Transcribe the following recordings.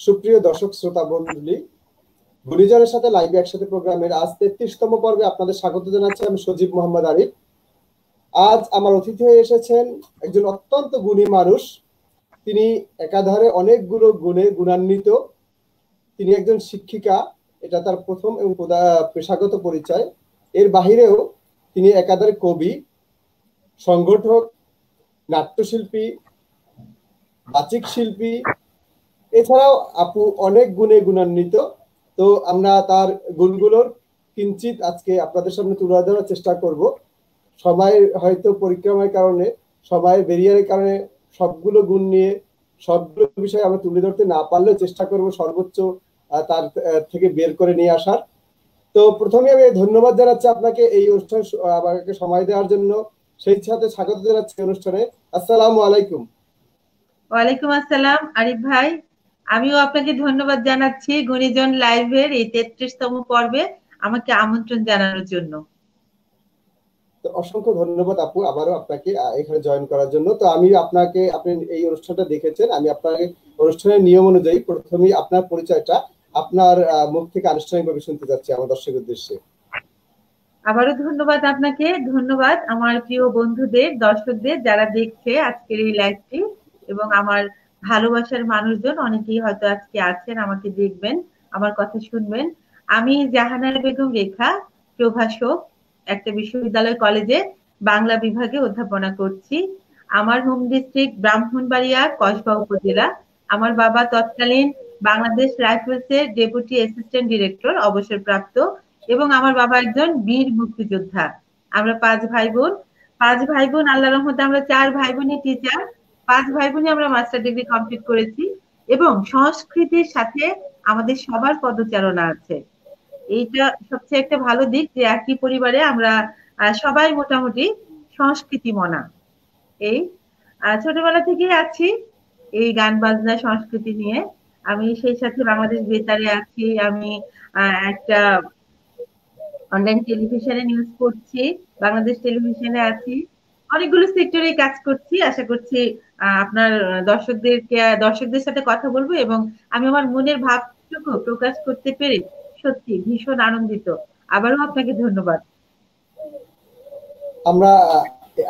সুপ্রিয় দর্শক শ্রোতা মণ্ডলী, গুণীজনের সাথে লাইভে একসাথে প্রোগ্রামের আজ 33তম পর্বে আপনাদের স্বাগত জানাচ্ছি। আমি সজীব মোহাম্মদ আরিফ। আজ আমার অতিথি হয়ে এসেছেন একজন অত্যন্ত গুণী মানুষ। তিনি একাধারে অনেকগুলো গুণে গুণান্বিত। তিনি একজন শিক্ষিকা, এটা তার প্রথম এবং পেশাগত পরিচয়। এর বাহিরেও তিনি একাধারে কবি, সংগঠক, নাট্যশিল্পী, বাচিক শিল্পী, এছাড়াও আপু অনেক গুণে গুণান্বিত। তো আমরা তার গুণগুলোর কিঞ্চিত আজকে আপনাদের সামনে তুলে ধরার চেষ্টা করব। সময়ের হয়তো পরিক্রমার কারণে, সময়ের বেরিয়ারের কারণে সবগুলো গুণ নিয়ে সবগুলো বিষয় আমরা তুলে ধরতে না পারলেও চেষ্টা করব সর্বোচ্চ তার থেকে বের করে নিয়ে আসার। তো প্রথমে আমি ধন্যবাদ জানাচ্ছি আপনাকে এই অনুষ্ঠান আমাকে সময় দেওয়ার জন্য। সেই সাথে স্বাগত জানাচ্ছি অনুষ্ঠানে। আসসালামু আলাইকুম। ওয়ালাইকুম আসসালাম আরিফ ভাই, আমিও আপনাকে ধন্যবাদ জানাচ্ছি গুণীজন লাইভের এই 33তম পর্বে আমাকে আমন্ত্রণ জানানোর জন্য। তো অসংখ্য ধন্যবাদ আপু আবারও আপনাকে এখানে জয়েন করার জন্য। তো আমি আপনাকে, আপনি এই অনুষ্ঠানটা দেখেছেন, আমি আপনাকে অনুষ্ঠানের নিয়ম অনুযায়ী প্রথমেই আপনার পরিচয়টা আপনার মুখ থেকে আনুষ্ঠানিকভাবে শুনতে যাচ্ছি আমার দর্শকের উদ্দেশ্যে। আবারও ধন্যবাদ আপনাকে, ধন্যবাদ আমার প্রিয় বন্ধুদের, দর্শকদের যারা দেখছে আজকের এই লাইভটি, এবং আমার ভালোবাসার মানুষজন অনেকেই হয়তো আজকে আছেন, আমাকে দেখবেন, আমার কথা শুনবেন। আমি জাহানারা বেগম রেখা, প্রভাষক, একটা বিশ্ববিদ্যালয় কলেজে বাংলা বিভাগে অধ্যাপনা করছি। আমার হোম ডিস্ট্রিক্ট ব্রাহ্মণবাড়িয়া কসবা উপজেলা। আমার বাবা তৎকালীন বাংলাদেশ রাইফেলসের ডেপুটি অ্যাসিস্ট্যান্ট ডিরেক্টর, অবসরপ্রাপ্ত, এবং আমার বাবা একজন বীর মুক্তিযোদ্ধা। আমরা 5 ভাই বোন, আল্লাহর রহমতে আমরা 4 ভাই বোনই টিচার। 5 ভাই বোনই আমরা মাস্টার ডিগ্রি কমপ্লিট করেছি, এবং সংস্কৃতির সাথে আমাদের সবার পদচারণা আছে। এইটা সবচেয়ে একটা ভালো দিক যে একই পরিবারে আমরা সবাই মোটামুটি সংস্কৃতি মনা। এই ছোটবেলা থেকেই আছি এই গান বাজনা সংস্কৃতি নিয়ে। আমি সেই সাথে বাংলাদেশ বেতারে আছি, আমি একটা অনলাইন টেলিভিশনে নিউজ করছি, বাংলাদেশ টেলিভিশনে আছি, অনেকগুলো সেক্টরে কাজ করছি। আশা করছি আপনার দর্শকদের সাথে কথা বলবো, এবং আমি আমার মনের ভাবটুকু প্রকাশ করতে পেরে সত্যি ভীষণ আনন্দিত। আবারও আপনাকে ধন্যবাদ। আমরা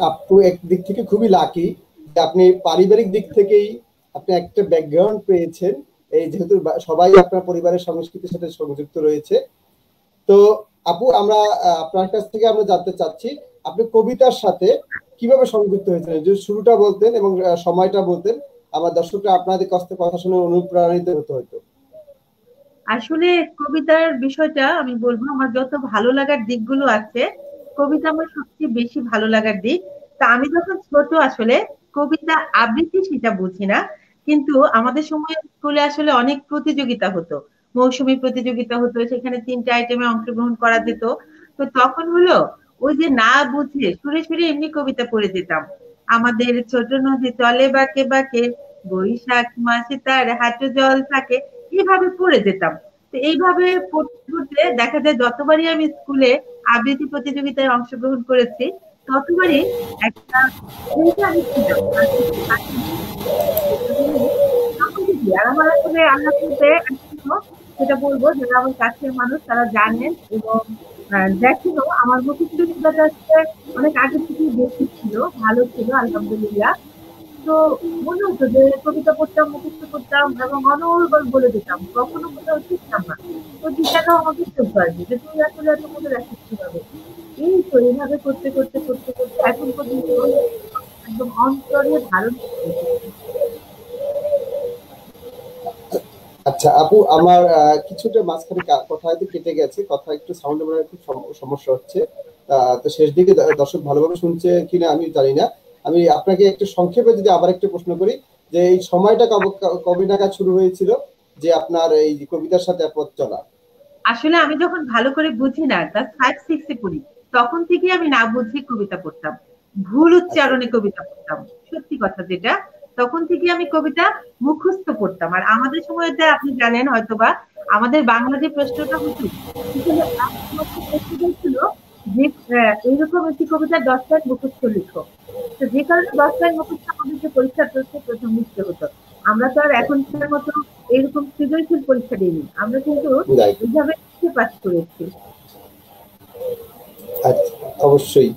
আপু একদিক থেকে খুবই লাকি যে আপনি পারিবারিক দিক থেকেই আপনি একটা ব্যাকগ্রাউন্ড পেয়েছেন, এই যেহেতু সবাই আপনার পরিবারের সংস্কৃতির সাথে সংযুক্ত রয়েছে। তো আপু আমরা আপনার কাছ থেকে আমরা জানতে চাচ্ছি আপনি কবিতার সাথে কিভাবে সংযুক্ত হয়েছিলেন, যদি শুরুটা বলতেন এবং সময়টা বলতেন, আমার দর্শকরা আপনাদের কাছ থেকে কথা শুনে অনুপ্রাণিত হতো। আসলে কবিতার বিষয়টা আমি বলবো, আমার যত ভালো লাগার দিকগুলো আছে, কবিতা আমার সবচেয়ে বেশি ভালো লাগার দিক। তা আমি যখন ছোট আসলে কবিতা আবৃত্তি সেটা বুঝি না, কিন্তু আমাদের সময় স্কুলে আসলে অনেক প্রতিযোগিতা হতো, মৌসুমী প্রতিযোগিতা হতো, সেখানে 3টে আইটেমে অংশগ্রহণ করা যেত। তো তখন হলো ওই যে না বুঝে সুরে সুরে এমনি কবিতা পড়ে যেতাম। আমাদের ছোট নদী চলে বাঁকে বাঁকে, বৈশাখ মাসে তার হাঁটু জল থাকে, এইভাবে পড়ে যেতাম। তো এইভাবে পড়তে পড়তে দেখা যায় যতবারই আমি স্কুলে আবৃত্তি প্রতিযোগিতায় অংশগ্রহণ করেছি, ততবারই একটা আমি ছিলাম। আর আমার আসলে আল্লাহ সেটা বলবো, যারা আমার কাছের মানুষ তারা জানেন এবং দেখেও আমার মুখস্থিরতাটা অনেক আগে থেকেই বেশি ছিল, ভালো ছিল আলহামদুলিল্লাহ। তো মনে হতো যে কবিতা পড়তাম, মুখস্থ করতাম এবং অনর্গল বলে দিতাম, কখনো কোথাও শিখতাম না। তো টিচাররাও আমাকে চোখ আসবে যে তুই আসলে এত মনে রাখিস কিভাবে। এই তো এইভাবে করতে করতে করতে করতে এখন পর্যন্ত একদম অন্তরে ধারণ করতে। আচ্ছা আপু, আমার কিছুটা মাঝখানে কথা হয়তো কেটে গেছে, কথা একটু সাউন্ড মনে খুব সমস্যা হচ্ছে। তো শেষ দিকে দর্শক ভালোভাবে শুনছে কিনা আমি জানি না। আমি আপনাকে একটু সংক্ষেপে যদি আবার একটু প্রশ্ন করি যে এই সময়টা কবে নাগাদ শুরু হয়েছিল যে আপনার এই কবিতার সাথে পথ চলা? আসলে আমি যখন ভালো করে বুঝি না, ক্লাস 5-6 পড়ি, তখন থেকে আমি না বুঝি কবিতা পড়তাম, ভুল উচ্চারণে কবিতা পড়তাম, সত্যি কথা যেটা। তখন থেকে আমি কবিতা মুখস্থ পড়তাম। আর আমাদের সময়তে আপনি জানেন হয়তোবা, আমাদের বাংলা যে প্রশ্নটা হতো ছিল যে এইরকম একটি কবিতা 10 লাইন মুখস্থ লিখো। তো যে কারণে 10 লাইন মুখস্থ আমাদেরকে পরীক্ষার প্রশ্নে প্রথম লিখতে হতো। আমরা তো আর এখনকার মতো এরকম সৃজনশীল পরীক্ষা দিইনি, আমরা কিন্তু এইভাবে পাস করেছি। আচ্ছা, অবশ্যই।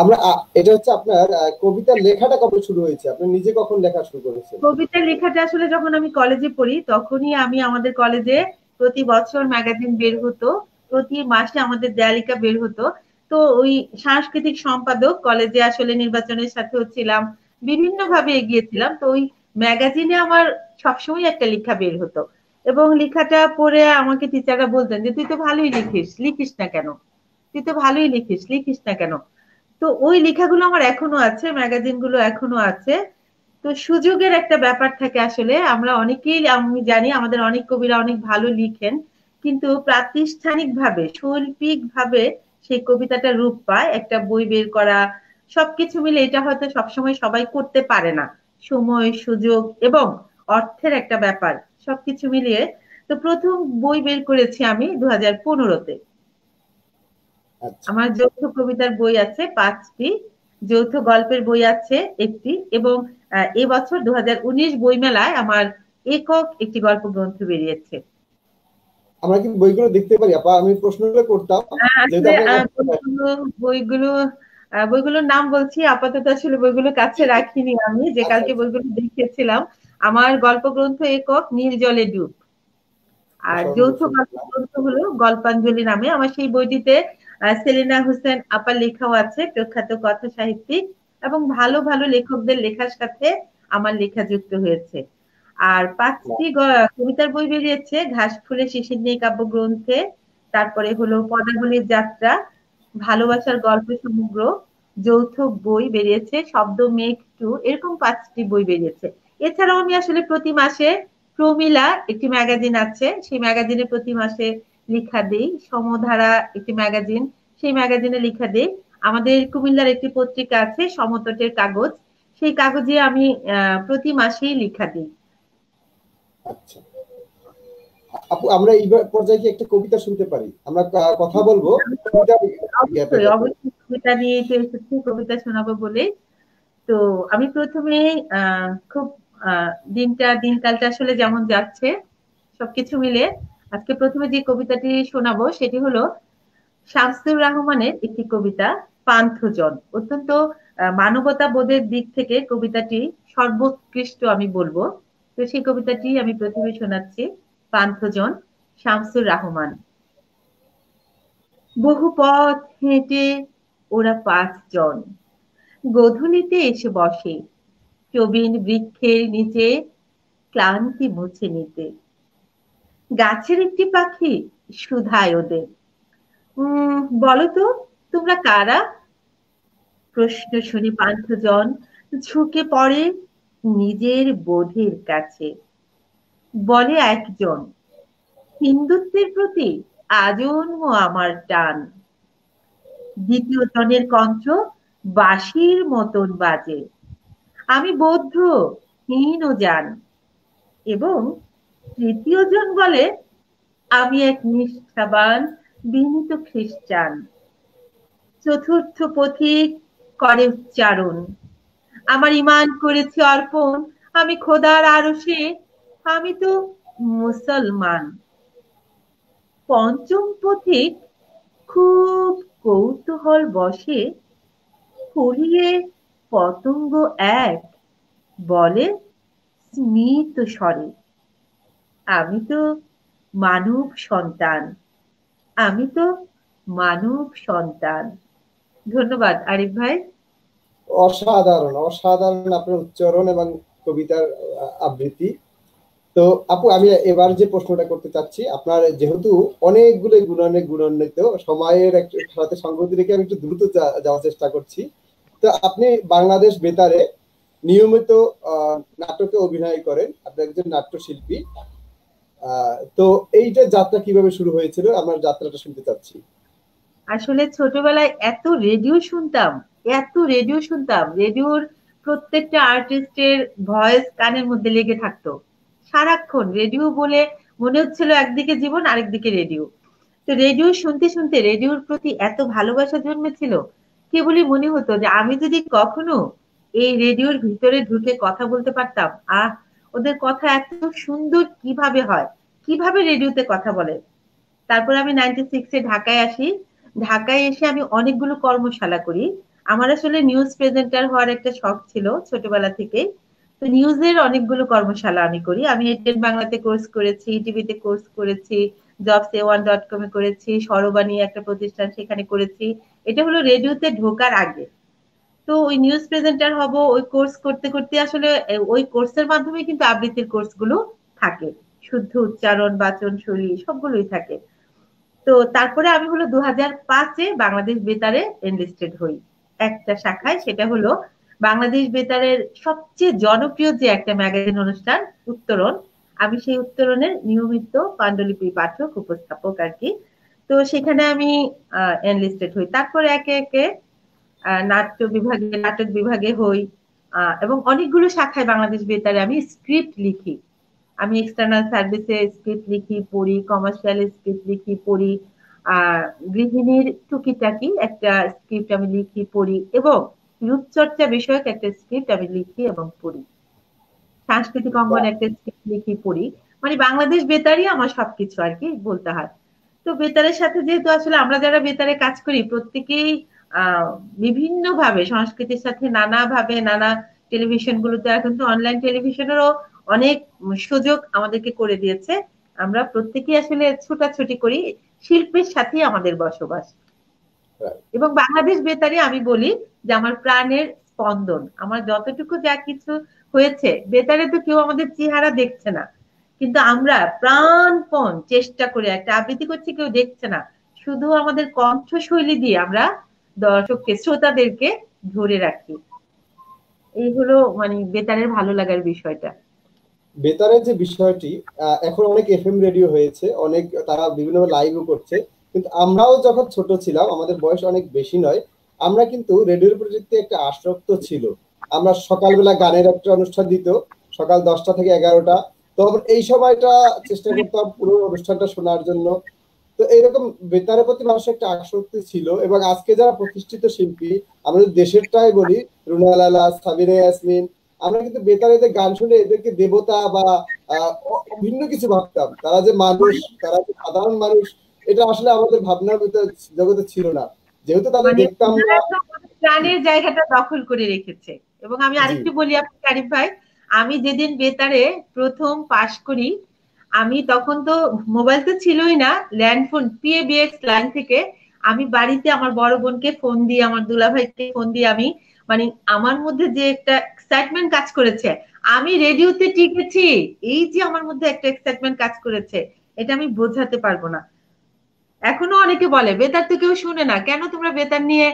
আমরা এটা হচ্ছে আপনার কবিতা লেখাটা কবে শুরু হয়েছে, আপনি নিজে কখন লেখা শুরু করেছেন? কবিতা লেখাটা আসলে যখন আমি কলেজে পড়ি তখনই আমি আমাদের কলেজে প্রতি বছর ম্যাগাজিন বের হতো, প্রতি মাসে আমাদের দেয়ালিকা বের হতো। তো ওই সাংস্কৃতিক সম্পাদক কলেজে আসলে নির্বাচনের সাথে ছিলাম, বিভিন্ন ভাবে এগিয়েছিলাম। তো ওই ম্যাগাজিনে আমার সবসময় একটা লেখা বের হতো এবং লেখাটা পড়ে আমাকে টিচাররা বলতেন যে তুই তো ভালোই লিখিস, লিখিস না কেন, তুই তো ভালোই লিখিস, লিখিস না কেন। তো ওই লেখাগুলো আমার এখনো আছে, ম্যাগাজিন গুলো এখনো আছে। তো সুযোগের একটা ব্যাপার থাকে আসলে, আমরা অনেকেই, আমি জানি আমাদের অনেক কবিরা অনেক ভালো লিখেন, কিন্তু প্রাতিষ্ঠানিক ভাবে শৈল্পিক ভাবে সেই কবিতাটা রূপ পায়, একটা বই বের করা, সবকিছু মিলে এটা হয়তো সবসময় সবাই করতে পারে না। সময়, সুযোগ এবং অর্থের একটা ব্যাপার, সবকিছু মিলিয়ে। তো প্রথম বই বের করেছি আমি 2015-তে। আমার যৌথ কবিতার বই আছে 5টি, যৌথ গল্পের বই আছে একটি, এবং এবছর 2019 বইমেলায় আমার একক একটি গল্প গ্রন্থ বেরিয়েছে। আমরা কি বইগুলো দেখতে পারি আপা? আমি প্রশ্নগুলো করতাম বইগুলো বইগুলোর নাম বলছি, আপাতত আসলে বইগুলো কাছে রাখিনি আমি, যে কালকে বইগুলো দেখেছিলাম। আমার গল্প গ্রন্থ একক নীল জলে ডুব, আর যৌথ গল্প গ্রন্থ হলো গল্পাঞ্জলি নামে। আমার সেই বইটিতে সেলিনা হোসেন আপার লেখাও আছে, প্রখ্যাত কথা সাহিত্যিক, এবং ভালো ভালো লেখকদের লেখার সাথে আমার লেখা যুক্ত হয়েছে। আর 5টি কবিতার বই বেরিয়েছে ঘাস ফুলে শিশির নেই কাব্যগ্রন্থে, তারপরে হলো পদাবলীর যাত্রা, ভালোবাসার গল্প সমগ্র, যৌথ বই বেরিয়েছে শব্দ মেঘ 2, এরকম 5টি বই বেরিয়েছে। এছাড়াও আমি আসলে প্রতি মাসে প্রমিলা একটি ম্যাগাজিন আছে, সেই ম্যাগাজিনে প্রতি মাসে লেখা দেই। সমধারা একটি ম্যাগাজিন, সেই ম্যাগাজিনে লেখা দেই। আমাদের কুমিল্লার একটি পত্রিকা আছে সমতটের কাগজ, সেই কাগজে আমি প্রতি মাসেই লেখা দিই। আচ্ছা আপু, আমরা এই পর্যায়ে কি একটা কবিতা শুনতে পারি? আমরা কথা বলবো অবশ্যই কবিতা নিয়ে এসেছি, কবিতা শোনাবো বলে। তো আমি প্রথমে খুব দিনকালটা আসলে যেমন যাচ্ছে সবকিছু মিলে আজকে প্রথমে যে কবিতাটি শোনাবো সেটি হলো শামসুর রহমানের একটি কবিতা পান্থজন। অত্যন্ত মানবতা বোধের দিক থেকে কবিতাটি সর্বোৎকৃষ্ট আমি বলবো। তো সেই কবিতাটি আমি প্রথমে শোনাচ্ছি, পান্থজন, শামসুর রহমান। বহু পথ হেঁটে ওরা 5 জন গোধূলিতে এসে বসে প্রবীণ বৃক্ষের নিচে ক্লান্তি মুছে নিতে। গাছের একটি পাখি সুধায় ওদের, বলতো তোমরা কারা? প্রশ্ন শুনে পান্থজন ঝুঁকে পড়ে নিজের বোধের কাছে। বলে একজন, হিন্দুত্বের প্রতি আজন্ম আমার টান। দ্বিতীয় জনের কণ্ঠ বাঁশির মতন বাজে, আমি বৌদ্ধ হীন জান। এবং তৃতীয় জন বলে, আমি এক নিষ্ঠাবান বিনীত খ্রিস্টান। চতুর্থ পথিক করে উচ্চারণ, আমার ঈমান করেছি অর্পণ, আমি খোদার আরশে, আমি তো মুসলমান। পঞ্চম পথিক খুব কৌতূহল বসে, ফুরিয়ে পতঙ্গ এক বলে স্মিত স্বরে, আমি তো মানব সন্তান, আমি তো মানব সন্তান। ধন্যবাদ আরিফ ভাই। অসাধারণ অসাধারণ আপনার উচ্চারণ এবং কবিতার আবৃত্তি। তো আপু, আমি এবার যে প্রশ্নটা করতে চাচ্ছি, আপনার যেহেতু অনেকগুলো গুণান্বিত সময়ের সাথে সংগতি রেখে আমি একটু দ্রুত যাওয়ার চেষ্টা করছি। তো আপনি বাংলাদেশ বেতারে নিয়মিত নাটকে অভিনয় করেন, আপনি একজন নাট্যশিল্পী। তো এইটা যাত্রা কিভাবে শুরু হয়েছিল, আমরা যাত্রাটা শুনতে চাচ্ছি। আসলে ছোটবেলায় এত রেডিও শুনতাম, এত রেডিও শুনতাম, রেডিওর প্রত্যেকটা আর্টিস্টের ভয়েস কানের মধ্যে লেগে থাকতো সারাক্ষণ। রেডিও বলে মনে হচ্ছিল একদিকে জীবন আরেকদিকে রেডিও। তো রেডিও শুনতে শুনতে রেডিওর প্রতি এত ভালোবাসা জন্মেছিল, কেবলই মনে হতো যে আমি যদি কখনো এই রেডিওর ভিতরে ঢুকে কথা বলতে পারতাম, ওদের কথা এত সুন্দর কিভাবে হয়, কিভাবে রেডিওতে কথা বলে। তারপর আমি 96-এ ঢাকায় আসি। ঢাকায় এসে আমি অনেকগুলো কর্মশালা করি। আমার আসলে নিউজ প্রেজেন্টার হওয়ার একটা শখ ছিল ছোটবেলা থেকে। তো নিউজের অনেকগুলো কর্মশালা আমি করি। আমি এটেন বাংলাতে কোর্স করেছি, টিভিতে কোর্স করেছি, jobs1.com এ করেছি, সরবাণী একটা প্রতিষ্ঠান সেখানে করেছি। এটা হলো রেডিওতে ঢোকার আগে। তো ওই নিউজ প্রেজেন্টার হব, ওই কোর্স করতে করতে আসলে ওই কোর্সের মাধ্যমে কিন্তু আবৃত্তির কোর্স গুলো থাকে, শুদ্ধ উচ্চারণ, বাচন শৈলী সবগুলোই থাকে। তো তারপরে আমি হলো 2005-এ বাংলাদেশ বেতারে এনলিস্টেড হই একটা শাখায়, সেটা হলো বাংলাদেশ বেতারের সবচেয়ে জনপ্রিয় যে একটা ম্যাগাজিন অনুষ্ঠান উত্তরণ। আমি সেই উত্তরণের নিয়মিত পাণ্ডুলিপি পাঠক, উপস্থাপক আর কি। তো সেখানে আমি এনলিস্টেড হই। তারপরে একে একে নাট্য বিভাগে, নাটক বিভাগে হই, এবং অনেকগুলো শাখায় বাংলাদেশ বেতারে আমি স্ক্রিপ্ট লিখি। আমি এক্সটার্নাল সার্ভিসে স্ক্রিপ্ট লিখি, পড়ি, কমার্শিয়াল স্ক্রিপ্ট লিখি, পড়ি, গৃহিণীর টুকিটাকি একটা স্ক্রিপ্ট আমি লিখি, পড়ি, এবং রূপচর্চা বিষয়ক একটা স্ক্রিপ্ট আমি লিখি এবং পড়ি, সাংস্কৃতিক অঙ্গনে একটা স্ক্রিপ্ট লিখি, পড়ি। মানে বাংলাদেশ বেতারই আমার সবকিছু আর কি বলতে হয়। তো বেতারের সাথে যেহেতু আসলে আমরা যারা বেতারে কাজ করি প্রত্যেকেই আহ বিভিন্ন ভাবে সংস্কৃতির সাথে নানা ভাবে, নানা টেলিভিশন গুলোতে এখন তো অনলাইন টেলিভিশনেরও অনেক সুযোগ আমাদেরকে করে দিয়েছে। আমরা প্রত্যেকেই আসলে ছোটাছুটি করি, শিল্পের সাথেই আমাদের বসবাস। এবং বাংলাদেশ বেতারে আমি বলি যে আমার প্রাণের স্পন্দন। আমার যতটুকু যা কিছু হয়েছে, বেতারে তো কেউ আমাদের চেহারা দেখছে না, কিন্তু আমরা প্রাণপণ চেষ্টা করে একটা আবৃত্তি করছি, কেউ দেখছে না, শুধু আমাদের কণ্ঠশৈলী দিয়ে আমরা দর্শককে, শ্রোতাদেরকে ধরে রাখি। এই হলো মানে বেতারের ভালো লাগার বিষয়টা। বেতারের যে বিষয়টি, এখন অনেক এফএম রেডিও হয়েছে, অনেক তারা বিভিন্ন লাইভও করছে, কিন্তু আমরাও যখন ছোট ছিলাম, আমাদের বয়স অনেক বেশি নয়, আমরা কিন্তু রেডিওর প্রতি একটা আসক্ত ছিল। আমরা সকালবেলা গানের একটা অনুষ্ঠান দিত, সকাল 10টা থেকে 11টা। তো এই সময়টা চেষ্টা করতাম পুরো অনুষ্ঠানটা শোনার জন্য। তো এইরকম বেতারের প্রতি মানুষের একটা আসক্তি ছিল। এবং আজকে যারা প্রতিষ্ঠিত শিল্পী, আমাদের দেশেরটাই বলি, রুনা লালা, সাবিনা ইয়াসমিন, আমরা কিন্তু বেতারেতে গান শুনে এদেরকে দেবতা বা ভিন্ন কিছু ভাবতাম। তারা যে মানুষ, তারা যে সাধারণ মানুষ, এটা আসলে আমাদের ভাবনার জগতে ছিল না, যেহেতু তাদের মানে দেখতাম না। প্রাণের জায়গাটা দখল করে রেখেছে। এবং আমি জি, আরেকটু বলি আপনাকে আরিফ ভাই, আমি যেদিন বেতারে প্রথম পাশ করি, আমি তখন তো মোবাইল তো ছিলই না, ল্যান্ড ফোন, পিএবিএক্স লাইন থেকে আমি বাড়িতে আমার বড় বোনকে ফোন দিয়ে, আমার দুলাভাইকে ফোন দিয়ে, আমি মানে আমার মধ্যে যে একটা এক্সাইটমেন্ট কাজ করেছে, আমি রেডিওতে টিকেছি, এই যে আমার মধ্যে একটা এক্সাইটমেন্ট কাজ করেছে, এটা আমি বোঝাতে পারবো না। এখনো অনেকে বলে বেতার তো কেউ শুনে না, কেন তোমরা বেতার নিয়ে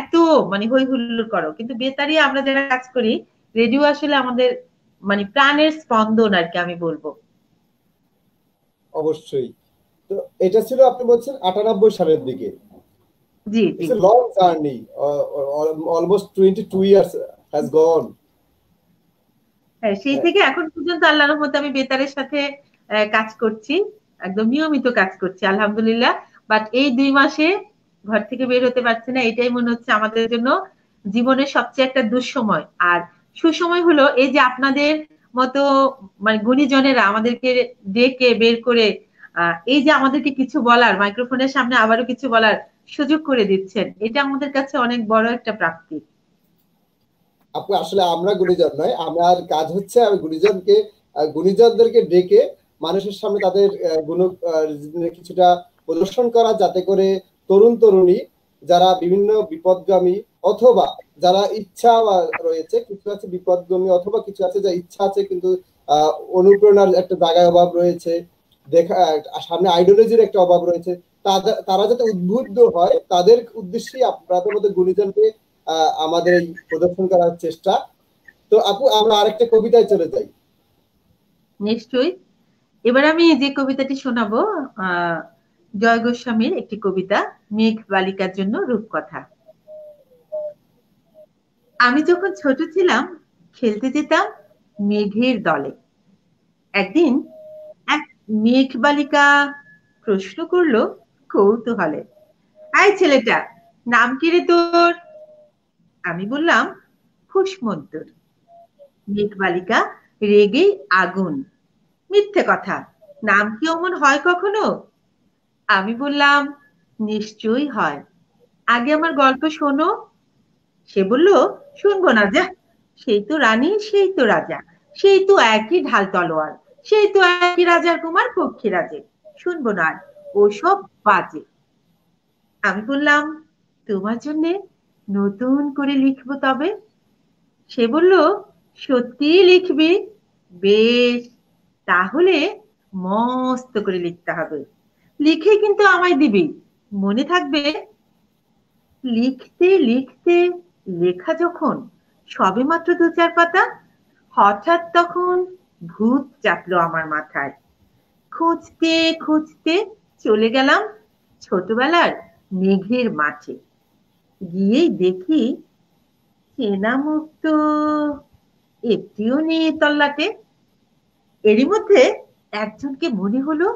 এত মানে হই হুল্লোড় করো, কিন্তু বেতারই আমরা যারা কাজ করি, রেডিও আসলে আমাদের মানে প্রাণের স্পন্দন আর কি আমি বলবো। অবশ্যই। তো এটা ছিল আপনি বলছেন 98 সালের দিকে। জি জি। It's a long journey. Almost 22 years has gone. হ্যাঁ, সেই থেকে এখন পর্যন্ত আল্লাহর রহমতে আমি বেতারের সাথে কাজ করছি, একদম নিয়মিত কাজ করছি আলহামদুলিল্লাহ। বাট এই 2 মাসে ঘর থেকে বের হতে পারছি না, এটাই মনে হচ্ছে আমাদের জন্য জীবনের সবচেয়ে একটা দুঃসময়। আর সুসময় হলো এই যে আপনাদের মতো মানে গুণীজনেরা আমাদেরকে ডেকে বের করে এই যে আমাদেরকে কিছু বলার, মাইক্রোফোনের সামনে আবারও কিছু বলার সুযোগ করে দিচ্ছেন, এটা আমাদের কাছে অনেক বড় একটা প্রাপ্তি। আপু আসলে আমরা গুণীজন নয়, আমার কাজ হচ্ছে আমি গুণীজনদেরকে ডেকে মানুষের সামনে তাদের গুণ কিছুটা প্রদর্শন করা, যাতে করে তরুণ তরুণী যারা বিভিন্ন বিপদগামী অথবা যারা ইচ্ছা রয়েছে, কিছু আছে বিপদগামী অথবা কিছু আছে যা ইচ্ছা আছে কিন্তু অনুপ্রেরণার একটা জায়গায় অভাব রয়েছে, দেখা সামনে আইডিওলজির একটা অভাব রয়েছে, তারা যাতে উদ্বুদ্ধ হয়, তাদের উদ্দেশ্যেই আপনাদের মধ্যে গুণীজনকে আমাদের এই প্রদর্শন করার চেষ্টা। তো আপু আমরা আরেকটা কবিতায় চলে যাই। নিশ্চয়ই। এবার আমি যে কবিতাটি শোনাবো, আহ জয় গোস্বামীর একটি কবিতা, মেঘ বালিকার জন্য রূপকথা। আমি যখন ছোট ছিলাম, খেলতে যেতাম মেঘের দলে। একদিন এক মেঘ বালিকা প্রশ্ন করলো কৌতূহলে, আই ছেলেটা, নাম কি রে তোর? আমি বললাম খুশমন্তুর। মেঘ বালিকা রেগেই আগুন। মিথ্যে কথা, নাম কি অমন হয় কখনো? আমি বললাম, নিশ্চয়ই হয়, আগে আমার গল্প শোনো। সে বলল, শুনবো না, যা, সেই তো রানী, সেই তো রাজা, সেই তো একই ঢাল তলোয়ার, সেই তো একই রাজার কুমার পক্ষীরাজে, শুনবো না আর, ওসব বাজে। আমি বললাম, তোমার জন্য নতুন করে লিখবো তবে। সে বলল, সত্যি লিখবি? বেশ, তাহলে মস্ত করে লিখতে হবে, লিখে কিন্তু আমায় দিবি, মনে থাকবে। লিখতে লিখতে লেখা যখন সবেমাত্র 2-4 পাতা, হঠাৎ তখন ভূত চাপলো আমার মাথায়। খুঁজতে খুঁজতে চলে গেলাম ছোটবেলার মেঘের মাঠে। গিয়েই দেখি চেনা মুখ তো একটিও নেই তল্লাটে। এরই মধ্যে একজনকে মনে হলো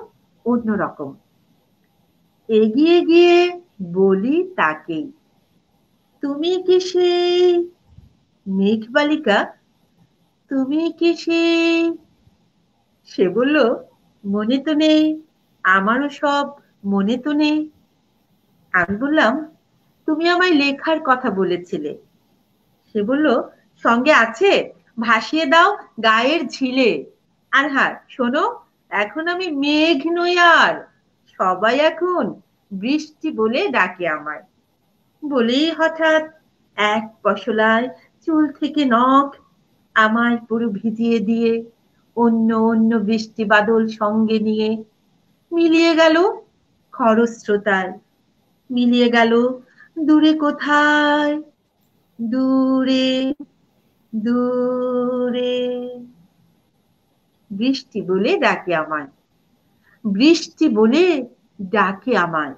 অন্যরকম। এগিয়ে গিয়ে বলি তাকেই, তুমি কি সেই মেঘবালিকা? তুমি কি সেই? সে বলল, মনে তো নেই, আমারও সব মনে তো নেই। আমি বললাম, তুমি আমায় লেখার কথা বলেছিলে। সে বলল, সঙ্গে আছে, ভাসিয়ে দাও গায়ের ঝিলে। আর হ্যাঁ শোনো, এখন আমি মেঘ নই আর, সবাই এখন বৃষ্টি বলে ডাকে আমায়। বলেই হঠাৎ এক পশলায় চুল থেকে নখ আমায় পুরো ভিজিয়ে দিয়ে অন্য অন্য বৃষ্টি বাদল সঙ্গে নিয়ে মিলিয়ে গেল খরস্রোতায়, মিলিয়ে গেল দূরে কোথায়, দূরে দূরে। বৃষ্টি বলে ডাকে আমায়, বৃষ্টি বলে ডাকে আমায়।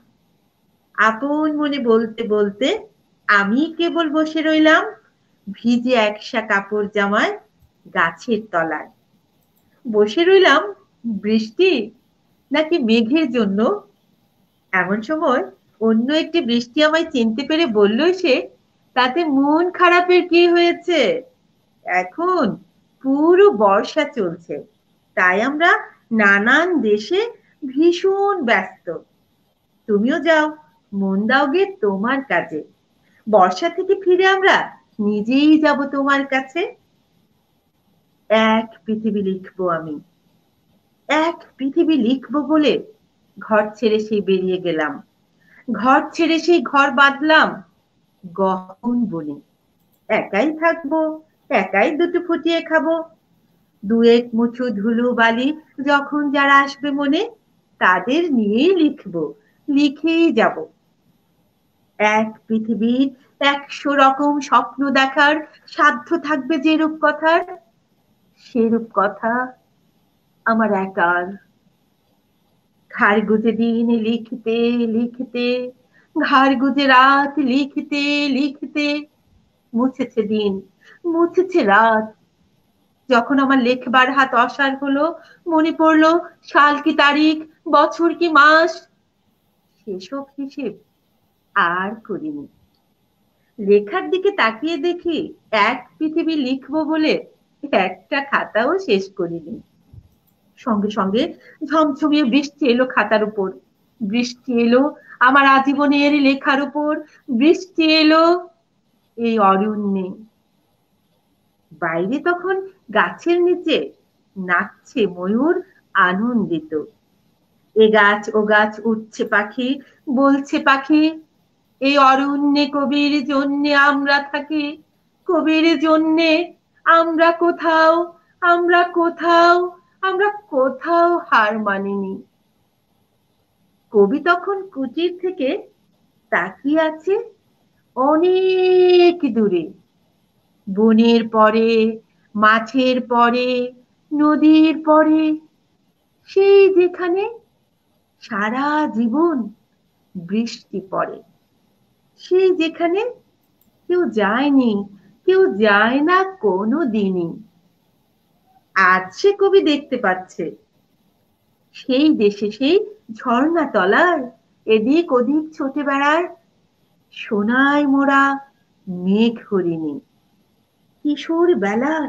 আপন মনে বলতে বলতে আমি কেবল বসে রইলাম ভিজে একসা কাপড় জামায় গাছের তলায়। বসে রইলাম বৃষ্টি নাকি মেঘের জন্য। এমন সময় অন্য একটি বৃষ্টি আমায় চিনতে পেরে বলল সে, তাতে মন খারাপের কি হয়েছে, এখন পুরো বর্ষা চলছে, তাই আমরা নানান দেশে ভীষণ ব্যস্ত। তুমিও যাও, মন দাও গে তোমার কাজে, বর্ষা থেকে ফিরে আমরা নিজেই যাব তোমার কাছে। এক পৃথিবী লিখবো আমি, এক পৃথিবী লিখবো বলে ঘর ছেড়ে সেই বেরিয়ে গেলাম। ঘর ছেড়ে সেই ঘর বাঁধলাম গহন বনে। একাই থাকবো, একাই দুটো ফুটিয়ে খাবো, দু এক মুঠো ধুলো বালি যখন যারা আসবে মনে, তাদের নিয়েই লিখবো, লিখেই যাব। এক পৃথিবীর 100 রকম স্বপ্ন দেখার সাধ্য থাকবে যেরূপ কথার, সেরূপ কথা আমার একার। ঘাড় গুজে দিন লিখতে লিখতে, ঘাড় গুজে রাত লিখতে লিখতে, মুছেছে দিন, মুছেছে রাত। যখন আমার লেখবার হাত অসাড় হলো, মনে পড়লো সাল কি তারিখ, বছর কি মাস, সেসব হিসেব আর করিনি। লেখার দিকে তাকিয়ে দেখি এক পৃথিবী লিখবো বলে একটা খাতাও শেষ করিনি। সঙ্গে সঙ্গে ঝমঝমিয়ে বৃষ্টি এলো খাতার উপর, বৃষ্টি এলো আমার আজীবনের লেখার উপর, বৃষ্টি এলো এই অরণ্যে। বাইরে তখন গাছের নিচে নাচছে ময়ূর আনন্দিত। এ গাছ ও গাছ উঠছে পাখি, বলছে পাখি, এই অরণ্যে কবির জন্যে আমরা থাকি, কবির জন্যে আমরা কোথাও, আমরা কোথাও, আমরা কোথাও হার মানিনি। কবি তখন কুটির থেকে তাকিয়ে আছে অনেক দূরে, বনের পরে, মাঠের পরে, নদীর পরে, সেই যেখানে সারা জীবন বৃষ্টি পড়ে, সেই যেখানে কেউ যায়নি, কেউ যায় না কোনো দিনই। আজ সে কবি দেখতে পাচ্ছে সেই দেশে, সেই ঝর্ণা তলায় এদিক ওদিক ছুটে বেড়ায় সোনায় মোড়া মেঘ হরিণী, কিশোর বেলার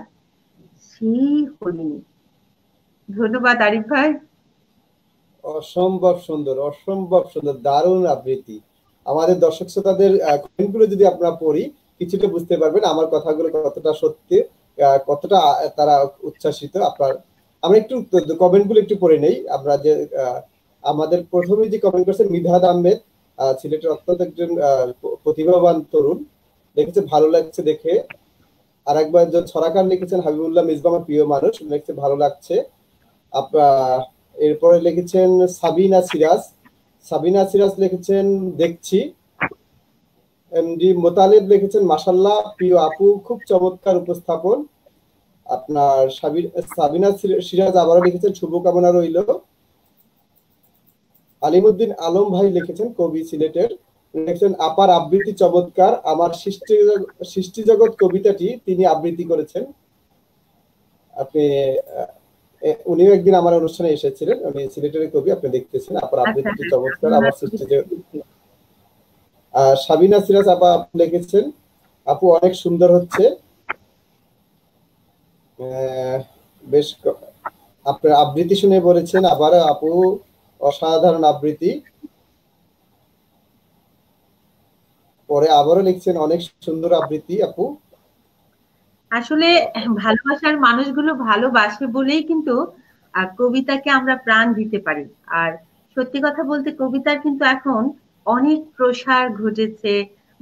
হরিণী। ধন্যবাদ আরিফ ভাই। অসম্ভব সুন্দর, অসম্ভব সুন্দর, দারুণ আবৃত্তি। আমাদের দর্শক শ্রোতাদের কমেন্টগুলো যদি আপনারা পড়ি, কিছুটা বুঝতে পারবেন আমার কথাগুলো কতটা সত্যি, কতটা তারা উচ্ছ্বাসিত। আমরা একটু কমেন্টগুলো একটু পড়ে নেই। আমরা যে আমাদের প্রথমে যে কমেন্ট করছেন মিধাদ আহমেদ, সিলেটের অত্যন্ত একজন প্রতিভাবান তরুণ, দেখেছে ভালো লাগছে দেখে। আর একবার ছড়াকার লিখেছেন হাবিবুল্লাহ মিসবা, আমার প্রিয় মানুষ, লিখছে ভালো লাগছে। এরপরে লিখেছেন সাবিনা সিরাজ, সাবিনা সিরাজ লিখেছেন দেখছি। এমডি মোতালেব লিখেছেন মাশাল্লাহ প্রিয় আপু, খুব চমৎকার উপস্থাপন। আপনার সাবিনা সিরাজ আবারও লিখেছেন শুভকামনা রইল। আলিমুদ্দিন আলম ভাই লিখেছেন, কবি সিলেটের, লিখেছেন আপার আবৃত্তি চমৎকার, আমার সৃষ্টি জগৎ কবিতাটি তিনি আবৃত্তি করেছেন। আপনি উনিও একদিন আমার অনুষ্ঠানে এসেছিলেন, উনি সিলেটের কবি, আপনি দেখতেছেন আপার আবৃত্তিটি চমৎকার, আমার সৃষ্টি জগৎ। সাবিনা সিরাজ আপা লিখেছেন আপু অনেক সুন্দর হচ্ছে, বেশ আপনার আবৃত্তি শুনে বলেছেন আবার আপু অসাধারণ আবৃত্তি। পরে আবারও লিখছেন অনেক সুন্দর আবৃত্তি আপু। আসলে ভালোবাসার মানুষগুলো ভালোবাসে বলেই কিন্তু কবিতাকে আমরা প্রাণ দিতে পারি। আর সত্যি কথা বলতে কবিতার কিন্তু এখন অনেক প্রসার ঘটেছে,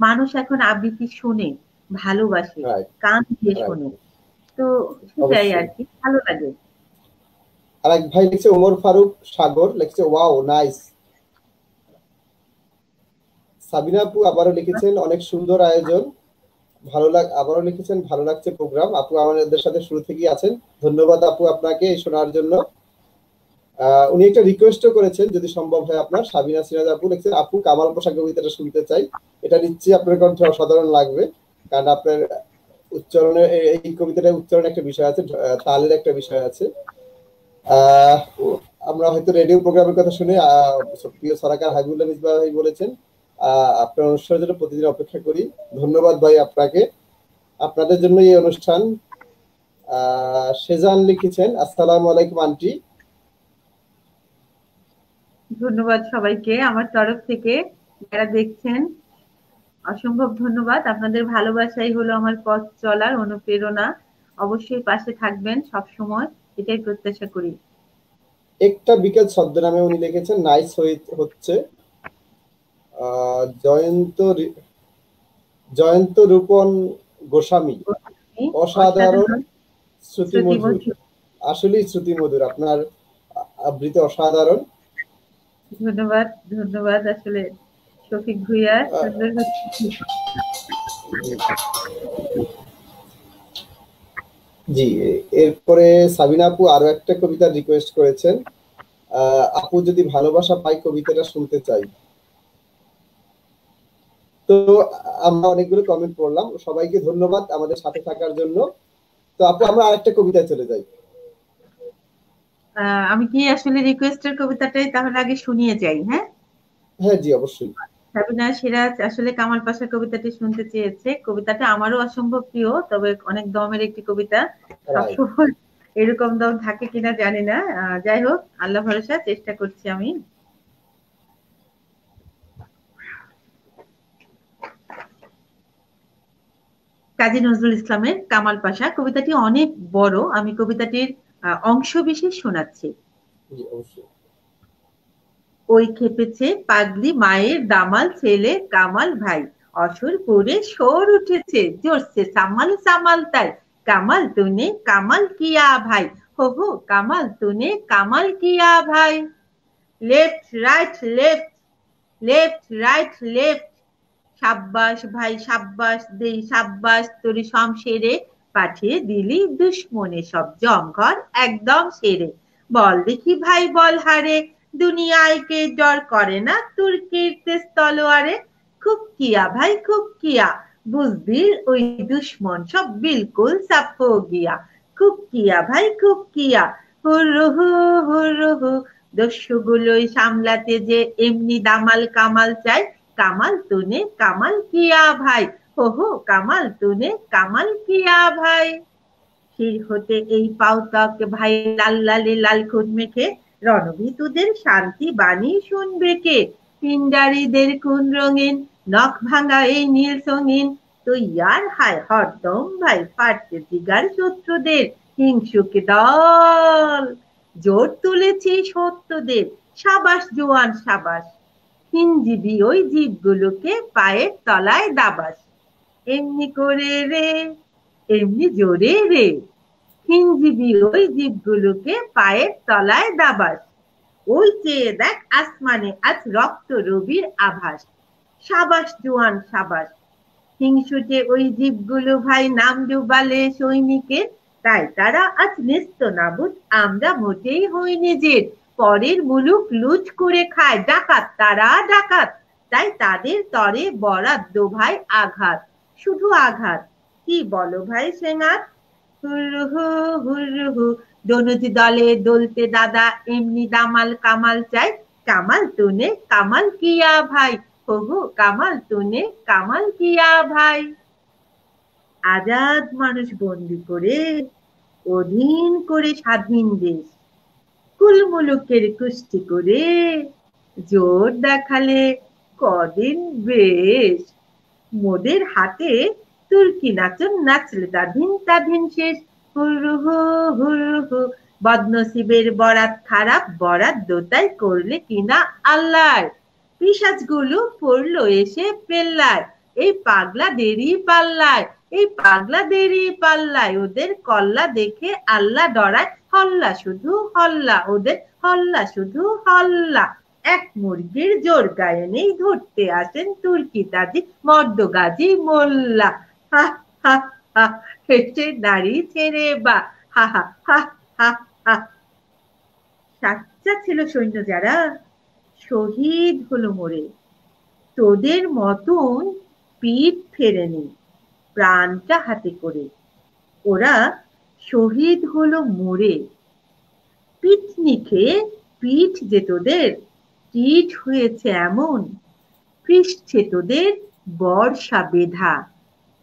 মানুষ এখন আবৃত্তি শুনে, ভালোবাসে, কান দিয়ে শোনে। তো সেটাই আর কি, ভালো লাগে। আরেক ভাই লিখছে ওমর ফারুক সাগর, লিখছে ওয়াও নাইস। সাবিনা আপু আবারও লিখেছেন অনেক সুন্দর আয়োজন, আবারও লিখেছেন ভালো লাগছে প্রোগ্রাম। আপু আমাদের সাথে শুরু থেকেই আছেন, ধন্যবাদ আপু আপনাকে শোনার জন্য। উনি একটা রিকোয়েস্টও করেছেন যদি সম্ভব হয় আপনার। সাবিনা সিরাজ আপু লিখছেন আপু কামাল পোশাক কবিতাটা শুনতে চাই, এটা নিশ্চয়ই আপনার কণ্ঠে অসাধারণ লাগবে, কারণ আপনার উচ্চারণে এই কবিতাটা উচ্চারণে একটা বিষয় আছে, তালের একটা বিষয় আছে। আমরা হয়তো রেডিও প্রোগ্রামের কথা শুনে প্রিয় সরাকার হাবিবুল্লাহ মিসবাহ ভাই বলেছেন আপনার অনুষ্ঠানের জন্য প্রতিদিন অপেক্ষা করি। ধন্যবাদ ভাই আপনাকে, আপনাদের জন্য এই অনুষ্ঠান। সেজান লিখেছেন আসসালামু আলাইকুম আন্টি। ধন্যবাদ সবাইকে আমার তরফ থেকে, যারা দেখছেন অসম্ভব ধন্যবাদ। আপনাদের ভালোবাসাই হলো আমার পথ চলার অনুপ্রেরণা, অবশ্যই পাশে থাকবেন সব সময়, এটাই প্রত্যাশা করি। একটা বিকেল ছদ্মনামে উনি লিখেছেন নাইস হচ্ছে। জয়ন্ত রূপন গোস্বামী, অসাধারণ শ্রুতিমধুর, আসলেই শ্রুতিমধুর, আপনার আবৃত্তি অসাধারণ। ধন্যবাদ ধন্যবাদ। আসলে শফিক ভুইয়া সুন্দর। জি, এরপরে সাবিনা আপু আরো একটা কবিতা রিকোয়েস্ট করেছেন, আপু যদি ভালোবাসা পাই কবিতাটা শুনতে চাই। তো আমরা অনেকগুলো কমেন্ট পড়লাম, সবাইকে ধন্যবাদ আমাদের সাথে থাকার জন্য। তো আপু আমরা আরেকটা কবিতায় চলে যাই। আমি কি আসলে রিকোয়েস্টের কবিতাটাই তাহলে আগে শুনিয়ে যাই? হ্যাঁ হ্যাঁ জি অবশ্যই। সাবিনা সিরাজ আসলে কামাল পাশা কবিতাটি শুনতে চেয়েছে। কবিতাটা আমারও অসম্ভব প্রিয়, তবে অনেক দমের একটি কবিতা, সবসময় এরকম দম থাকে কিনা জানি না, যাই হোক আল্লাহ ভরসা, চেষ্টা করছি আমি। কাজী নজরুল ইসলামের কামাল পাশা, কবিতাটি অনেক বড়, আমি কবিতাটির অংশ বিশেষ শোনাচ্ছি। ওই খেপেছে পাগলি মায়ের দামাল ছেলে কামাল ভাই, অসুর পুরে সোর উঠেছে জোরছে সামাল সামাল তাই, কামাল তুনে কামাল কিয়া ভাই, হো হো কামাল তুনে কামাল কিয়া ভাই। Left right left, left right left, সাব্বাস ভাই সাব্বাস দেই সাব্বাস, তোরে শমশেরে পাঠিয়ে দিলি দুশ্মনে সব জমঘর একদম সেরে। বল দেখি ভাই বল হারে, দুনিয়ায় কে ডর করে না তুর্কির তেজ তলোয়ারে। খুব কিয়া ভাই খুব কিয়া, বুঝবি ওই দুশ্মন সব বিলকুল সাফ হো গিয়া। খুব কিয়া ভাই খুব কিয়া, হুরুহু হুরুহু, দস্যুগুলোই সামলাতে যে এমনি দামাল কামাল চাই, কামাল তুনে কামাল কিয়া ভাই, হো হো কামাল তুনে কামাল কিয়া ভাই। শির হতে এই পাউতাক ভাই লাল লালে লাল খুন মেখে রণভীতুদের শান্তি বাণী শুনবে কে? পিণ্ডারীদের কোন রঙিন নখ ভাঙা এই নীল সঙ্গীন তুই আর হায় হরদম ভাই ফাটতে জিগার শত্রুদের হিংসুকে দল জোর তুলেছি সত্যদের সাবাস জোয়ান সাবাস হিনজীবী ওই জীবগুলোকে পায়ের তলায় দাবাস এমনি করে রে এমনি জোরে রে হিনজীবী ওই জীবগুলোকে পায়ের তলায় দাবাস ওই চেয়ে দেখ আসমানে আজ রক্ত রবির আভাস সাবাস জোয়ান সাবাস হিংসুটে ওই জীবগুলো ভাই নাম ডুবালে সৈনিকের তাই তারা আজ নেস্ত নাবুদ আমরা মোটেই হই নিজের পরের মুলুক লুট করে খায় ডাকাত তারা ডাকাত তাই তাদের তরে বরাদ্দ ভাই আঘাত শুধু আঘাত কি বলো ভাই সেনাথ হুরহু হুরহু দনুজি দলে দলতে দাদা এমনি দামাল কামাল চাই কামাল তুনে কামাল কিয়া ভাই হহু কামাল তুনে কামাল কিয়া ভাই আজাদ মানুষ বন্দি করে অধীন করে স্বাধীন দেশ কুলমুলুকের কুষ্টি করে জোর দেখালে কদিন বেশ মোদের হাতে তুর্কি নাচন নাচলে তাধীন শেষ হুরহু হুরহু বদনসিবের বরাত খারাপ বরাত দোতাই করলে কিনা আল্লাহর পিশাচগুলো পড়লো এসে পেল্লায় এই পাগলাদেরই পাল্লায় এই পাগলাদেরই পাল্লায় ওদের কল্লা দেখে আল্লাহ ডরায় হল্লা শুধু হল্লা ওদের হল্লা শুধু হল্লা এক মুরগির জোর গায়ে নেই ধরতে আসেন তুর্কি তাজি মর্দ গাজী মোল্লা হা হা হা হেসে দাঁড়িয়েছে রে বা হা হা হা হা হা সাচ্চা ছিল সৈন্য যারা শহীদ হলো মরে তোদের মতন পিঠ ফেরেনি প্রাণটা হাতে করে ওরা শহীদ হলো মরে পিঠনিকে পিঠ যে তোদের পিঠ হয়েছে এমন পৃষ্ঠে তোদের বর্ষা বেধা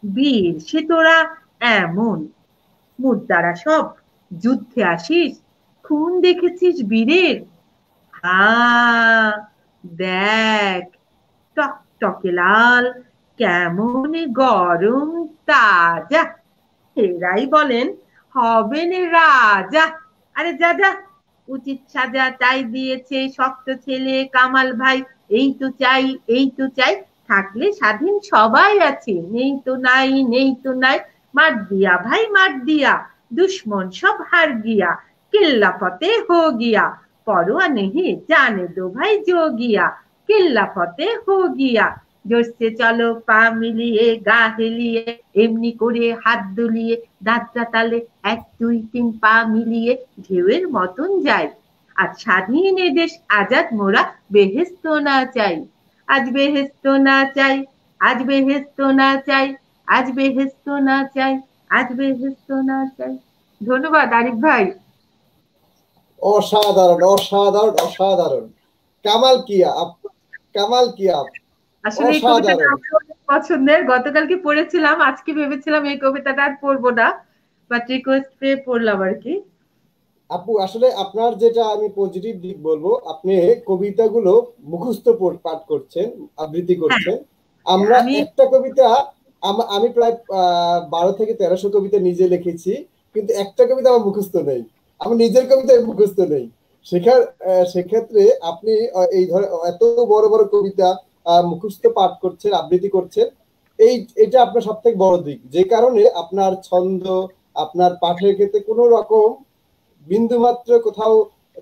বীর সে তোরা এমন মুদ্দারা সব যুদ্ধে আসিস খুন দেখেছিস বীরের দেখ টকটকে লাল কেমন গরম তাজা এরাই বলেন হবেন রাজা আরে যা যা উচিত সাজা তাই দিয়েছে শক্ত ছেলে কামাল ভাই এই তো চাই থাকলে স্বাধীন সবাই আছে নেই তো নাই মার দিয়া ভাই মার দিয়া দুশ্মন সব হার গিয়া किल्ला फतेह हो गया परवा नहीं जाने दो भाई जो गया किल्ला फतेह हो गया जोर से चलो पा मिलिए गा हिलिए एमनी करे हाथ दुलिए दाঁতটা তালে 1 2 3 পা মিলিয়ে ঢেউয়ের মতন যায় আজ স্বাধীন এ দেশ আজাদ মোরা বেহেশত না চাই আজ বেহেশত না চাই আজ বেহেশত না চাই আজ বেহেশত না চাই আজ বেহেশত না চাই ধন্যবাদ আরিফ ভাই অসাধারণ অসাধারণ অসাধারণ কামাল কিয়া আসলে এই কবিতাটা আমার পছন্দের গতকালকে পড়েছিলাম আজকে ভেবেছিলাম এই কবিতাটা আর পড়বো না বাট রিকোয়েস্ট পেয়ে পড়লাম আর কি আপু আসলে আপনার যেটা আমি পজিটিভ দিক বলবো আপনি কবিতাগুলো মুখস্থ পাঠ করছেন আবৃত্তি করছেন আমরা একটা কবিতা আমি প্রায় 12 থেকে 1300 কবিতা নিজে লিখেছি কিন্তু একটা কবিতা আমার মুখস্থ নেই আমার নিজের কবিতা মুখস্থ নেই সেক্ষেত্রে আপনি এই ধর এত বড় বড় কবিতা মুখস্থ পাঠ করছেন আবৃত্তি করছেন এটা আপনার সবথেকে বড় দিক যে কারণে আপনার ছন্দ আপনার পাঠের ক্ষেত্রে কোনো রকম বিন্দুমাত্র কোথাও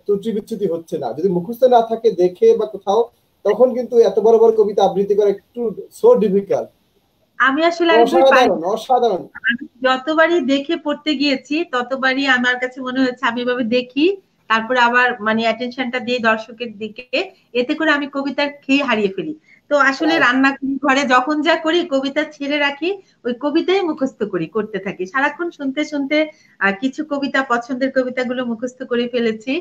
ত্রুটি বিচ্যুতি হচ্ছে না যদি মুখস্থ না থাকে দেখে বা কোথাও তখন কিন্তু এত বড় বড় কবিতা আবৃত্তি করা একটু সো ডিফিকাল্ট আমি আসলে অসাধারণ যতবারই দেখে পড়তে গিয়েছি ততবারই আমার কাছে মনে হচ্ছে আমি এভাবে দেখি তারপরে আবার মানে অ্যাটেনশনটা দিয়ে দর্শকের দিকে এতে করে আমি কবিতার খেয়ে হারিয়ে ফেলি তো আসলে রান্না ঘরে যখন যা করি কবিতা ছেড়ে রাখি ওই কবিতাই মুখস্থ করতে থাকি সারাক্ষণ শুনতে শুনতে কিছু কবিতা পছন্দের কবিতাগুলো মুখস্থ করে ফেলেছি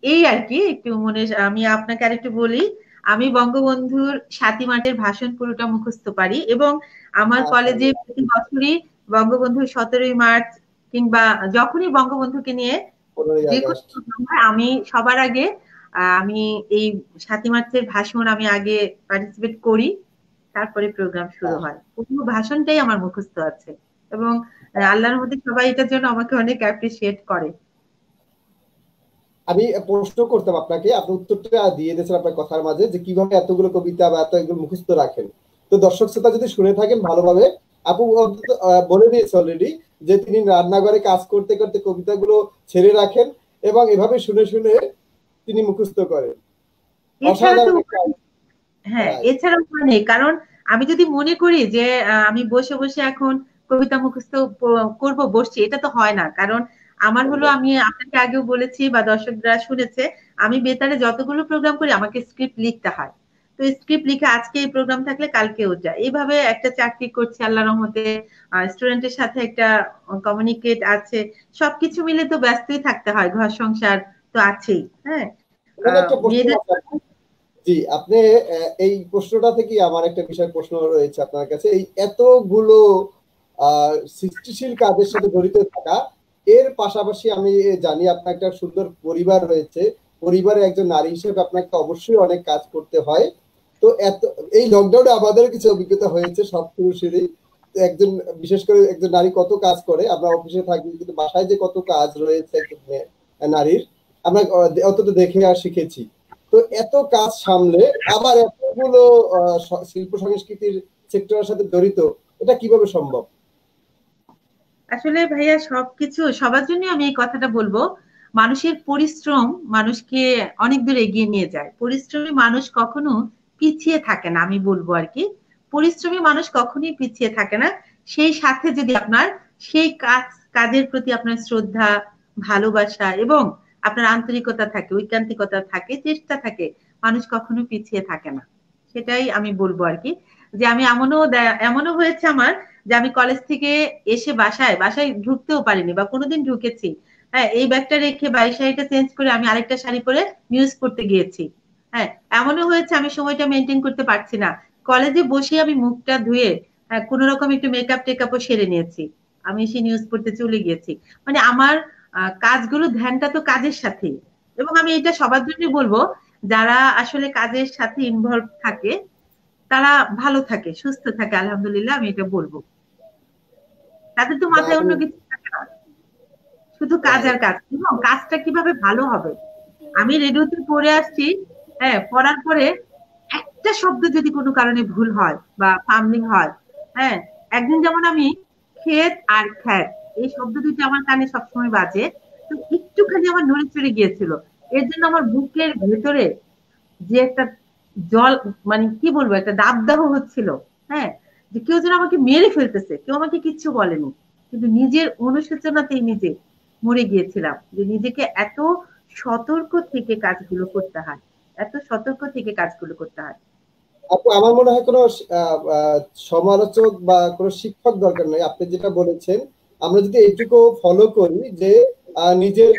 এই আর কি একটু মনে আমি আপনাকে আরেকটু বলি আমি বঙ্গবন্ধুর ৭ই মার্চের ভাষণ পুরোটা মুখস্থ পারি এবং আমার কলেজে প্রতি বছরই বঙ্গবন্ধু 17ই মার্চ কিংবা যখনই বঙ্গবন্ধুকে নিয়ে 15ই যে কোনো আগস্ট। প্রোগ্রাম হয়, আমি সবার আগে আমি এই 7ই মার্চের ভাষণ আমি আগে পার্টিসিপেট করি, তারপরে প্রোগ্রাম শুরু বাহ। হয়। পুরো ভাষণটাই আমার মুখস্থ আছে এবং আল্লাহর মধ্যে সবাই এটার জন্য আমাকে অনেক অ্যাপ্রিসিয়েট করে। আমি প্রশ্ন করতাম আপনাকে, আপনি উত্তরটা দিয়ে দিয়েছেন আপনার কথার মাঝে, যে কিভাবে এতগুলো কবিতা বা এত এগুলো মুখস্থ রাখেন। তো দর্শক শ্রোতা যদি শুনে থাকেন ভালোভাবে, আপু অন্তত, বলে দিয়েছে অলরেডি যে তিনি রান্নাঘরে কাজ করতে করতে কবিতাগুলো ছেড়ে রাখেন এবং এভাবে শুনে শুনে তিনি মুখস্থ করেন। এছাড়া তো অসাধারণ একটা। হ্যাঁ, রাইট। এছাড়া উপায় নেই, কারণ আমি যদি মনে করি যে আমি বসে বসে এখন কবিতা মুখস্থ করব, বসছি, এটা তো হয় না। কারণ আমার হলো, আমি আপনাকে আগেও বলেছি বা দর্শকরা শুনেছে, আমি বেতারে যতগুলো প্রোগ্রাম করি আমাকে স্ক্রিপ্ট লিখতে হয়। তো স্ক্রিপ্ট লিখে আজকে এই প্রোগ্রাম থাকলে কালকে ওটা, এইভাবে একটা চাকরি করছি আল্লাহর রহমতে, স্টুডেন্টের সাথে একটা কমিউনিকেট আছে, সবকিছু মিলে তো ব্যস্তই থাকতে হয়, ঘর সংসার তো আছেই। হ্যাঁ, এখানে একটা প্রশ্ন মেয়েদের। আছে আপু। জি, আপনি এই প্রশ্নটা থেকে আমার একটা বিষয় প্রশ্ন রয়েছে আপনার কাছে। এই এতগুলো সৃষ্টিশীল কাজের সাথে জড়িত থাকা, এর পাশাপাশি আমি জানি আপনার একটা সুন্দর পরিবার রয়েছে। পরিবারে একজন নারী হিসেবে আপনাকে অবশ্যই অনেক কাজ করতে হয়। তো এত এই লকডাউনে আমাদের কিছু অভিজ্ঞতা হয়েছে সব পুরুষেরই। তো একজন, বিশেষ করে একজন নারী কত কাজ করে, আমরা অফিসে থাকি কিন্তু বাসায় যে কত কাজ রয়েছে একজন নারীর, আমরা অন্তত দেখে আর শিখেছি। তো এত কাজ সামলে আবার এতগুলো শিল্প সংস্কৃতির সেক্টরের সাথে জড়িত, এটা কিভাবে সম্ভব? আসলে ভাইয়া, সবকিছু সবার জন্য আমি এই কথাটা বলবো, মানুষের পরিশ্রম মানুষকে অনেক দূর এগিয়ে নিয়ে যায়। পরিশ্রমী মানুষ কখনো পিছিয়ে থাকে না, আমি বলবো আর কি। পরিশ্রমী মানুষ কখনোই পিছিয়ে থাকে না। সেই সাথে যদি আপনার সেই কাজের প্রতি আপনার শ্রদ্ধা, ভালোবাসা এবং আপনার আন্তরিকতা থাকে, ঐকান্তিকতা থাকে, চেষ্টা থাকে, মানুষ কখনো পিছিয়ে থাকে না। সেটাই আমি বলবো আর কি। যে আমি এমনও হয়েছে আমার, যে আমি কলেজ থেকে এসে বাসায় বাসায় ঢুকতেও পারিনি, বা কোনোদিন ঢুকেছি, হ্যাঁ, এই ব্যাগটা রেখে বা এই শাড়িটা চেঞ্জ করে আমি আরেকটা শাড়ি পরে নিউজ পড়তে গিয়েছি। হ্যাঁ, এমনও হয়েছে আমি সময়টা মেনটেন করতে পারছি না, কলেজে বসে আমি মুখটা ধুয়ে কোন রকম একটু মেকআপ টেকআপও সেরে নিয়েছি, আমি সেই নিউজ পড়তে চলে গিয়েছি। মানে আমার কাজগুলো, ধ্যানটা তো কাজের সাথেই। এবং আমি এটা সবার জন্য বলবো, যারা আসলে কাজের সাথে ইনভলভ থাকে তারা ভালো থাকে, সুস্থ থাকে, আলহামদুলিল্লাহ, আমি এটা বলবো। তাদের তো না, মাথায় আপনি অন্য কিছু থাকে না, শুধু কাজ আর রাইট। কাজ, এবং কাজটা কিভাবে ভালো হবে। আমি রেডিওতে পড়ে আসছি, হ্যাঁ, পড়ার পরে একটা শব্দ যদি কোনো কারণে ভুল হয় বা ফাম্বলিং হয়, হ্যাঁ, একদিন যেমন আমি ক্ষেত আর খ্যাত, এই শব্দ দুটো আমার কানে সবসময় বাজে, তো একটুখানি আমার নড়ে চড়ে গিয়েছিল। এর জন্য আমার বুকের ভেতরে যে একটা জল, মানে কি বলবো, একটা দাবদাহ হচ্ছিল। হ্যাঁ, যে কেউ যেন আমাকে মেরে ফেলতেছে, কেউ আমাকে কিচ্ছু বলেনি, কিন্তু নিজের অনুশোচনাতেই নিজে মরে গিয়েছিলাম, যে নিজেকে এত সতর্ক থেকে কাজগুলো করতে হয়, এত সতর্ক থেকে কাজগুলো করতে হয়। আপু আমার মনে হয় কোনো আহ, আহ, সমালোচক বা কোনো শিক্ষক দরকার নেই। আপনি যেটা বলেছেন, আমরা যদি এইটুকু ফলো করি যে নিজের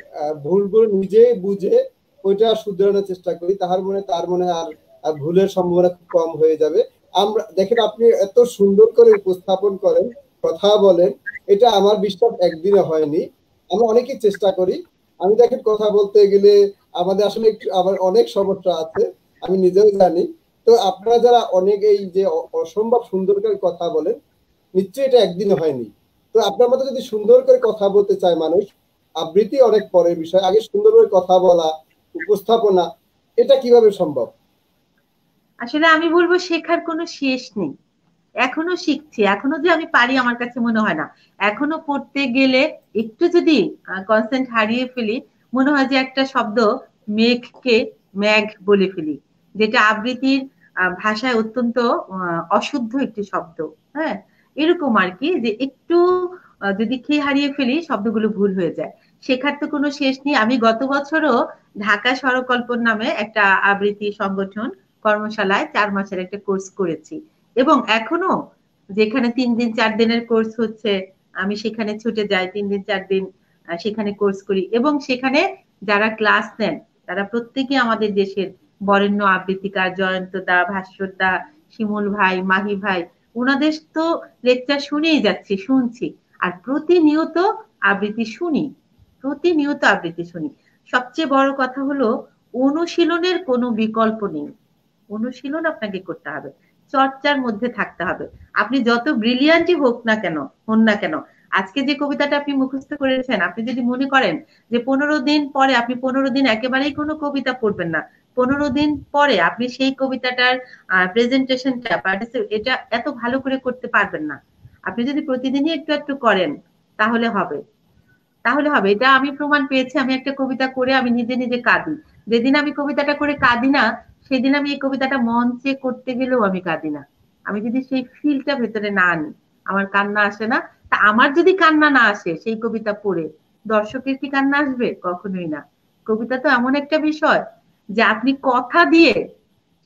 ভুলগুলো নিজে বুঝে ওইটা শুধরানোর চেষ্টা করি, তার মনে আর ভুলের সম্ভাবনা খুব কম হয়ে যাবে। আমরা দেখেন, আপনি এত সুন্দর করে উপস্থাপন করেন, কথা বলেন, এটা আমার বিশ্বাস একদিনে হয়নি। আমরা অনেকেই চেষ্টা করি। আমি দেখেন, কথা বলতে গেলে আমাদের আসলে আমার অনেক সমস্যা আছে, আমি নিজেও জানি। তো আপনারা যারা অনেক এই যে অসম্ভব সুন্দর করে কথা বলেন, নিশ্চয়ই এটা একদিনে হয়নি। তো আপনার মতো যদি সুন্দর করে কথা বলতে চায় মানুষ, আবৃত্তি অনেক পরের বিষয়, আগে সুন্দর করে কথা বলা, উপস্থাপনা, এটা কিভাবে সম্ভব? আসলে আমি বলবো, শেখার কোনো শেষ নেই। এখনো শিখছি, এখনো যে আমি পারি আমার কাছে মনে হয় না। এখনো পড়তে গেলে একটু যদি কনসেন্ট হারিয়ে ফেলি, মনে হয় যে একটা শব্দ মেঘকে ম্যাঘ বলে ফেলি, যেটা আবৃত্তির ভাষায় অত্যন্ত অশুদ্ধ একটি শব্দ। হ্যাঁ, এরকম আর কি, যে একটু যদি খেয়ে হারিয়ে ফেলি শব্দগুলো ভুল হয়ে যায়। শেখার তো কোনো শেষ নেই। আমি গত বছরও ঢাকা স্বরকল্পন নামে একটা আবৃত্তি সংগঠন কর্মশালায় 4 মাসের একটা কোর্স করেছি, এবং এখনো যেখানে 3 দিন 4 দিনের কোর্স হচ্ছে, আমি সেখানে ছুটে যাই, 3 দিন 4 দিন সেখানে কোর্স করি, এবং সেখানে যারা ক্লাস নেন তারা প্রত্যেকে আমাদের দেশের বরেণ্য আবৃত্তিকার, জয়ন্ত দা, ভাস্বর দা, শিমুল ভাই, মাহি ভাই, ওনাদের তো লেকচার শুনেই যাচ্ছি, শুনছি, আর প্রতিনিয়ত আবৃত্তি শুনি, প্রতিনিয়ত আবৃত্তি শুনি। সবচেয়ে বড় কথা হলো অনুশীলনের কোনো বিকল্প নেই। অনুশীলন আপনাকে করতে হবে, চর্চার মধ্যে থাকতে হবে। আপনি যত ব্রিলিয়ান্টই হন না কেন, আজকে যে কবিতাটা আপনি মুখস্থ করেছেন, আপনি যদি মনে করেন যে 15 দিন পরে, আপনি 15 দিন একেবারেই কোনো কবিতা পড়বেন না, 15 দিন পরে আপনি সেই কবিতাটার প্রেজেন্টেশনটা, এটা এত ভালো করে করতে পারবেন না। আপনি যদি প্রতিদিনই একটু একটু করেন তাহলে হবে, তাহলে হবে। এটা আমি প্রমাণ পেয়েছি। আমি একটা কবিতা করে আমি নিজে নিজে কাঁদি। যেদিন আমি কবিতাটা করে কাঁদি না, সেদিন আমি এই কবিতাটা মঞ্চে করতে গেলেও আমি কাঁদি না। আমি যদি সেই ফিলটা ভেতরে না আনি, আমার কান্না আসে না। তা আমার যদি কান্না না আসে সেই কবিতা পড়ে, দর্শকের কি কান্না আসবে? কখনোই না। কবিতা তো এমন একটা বিষয় যে আপনি কথা দিয়ে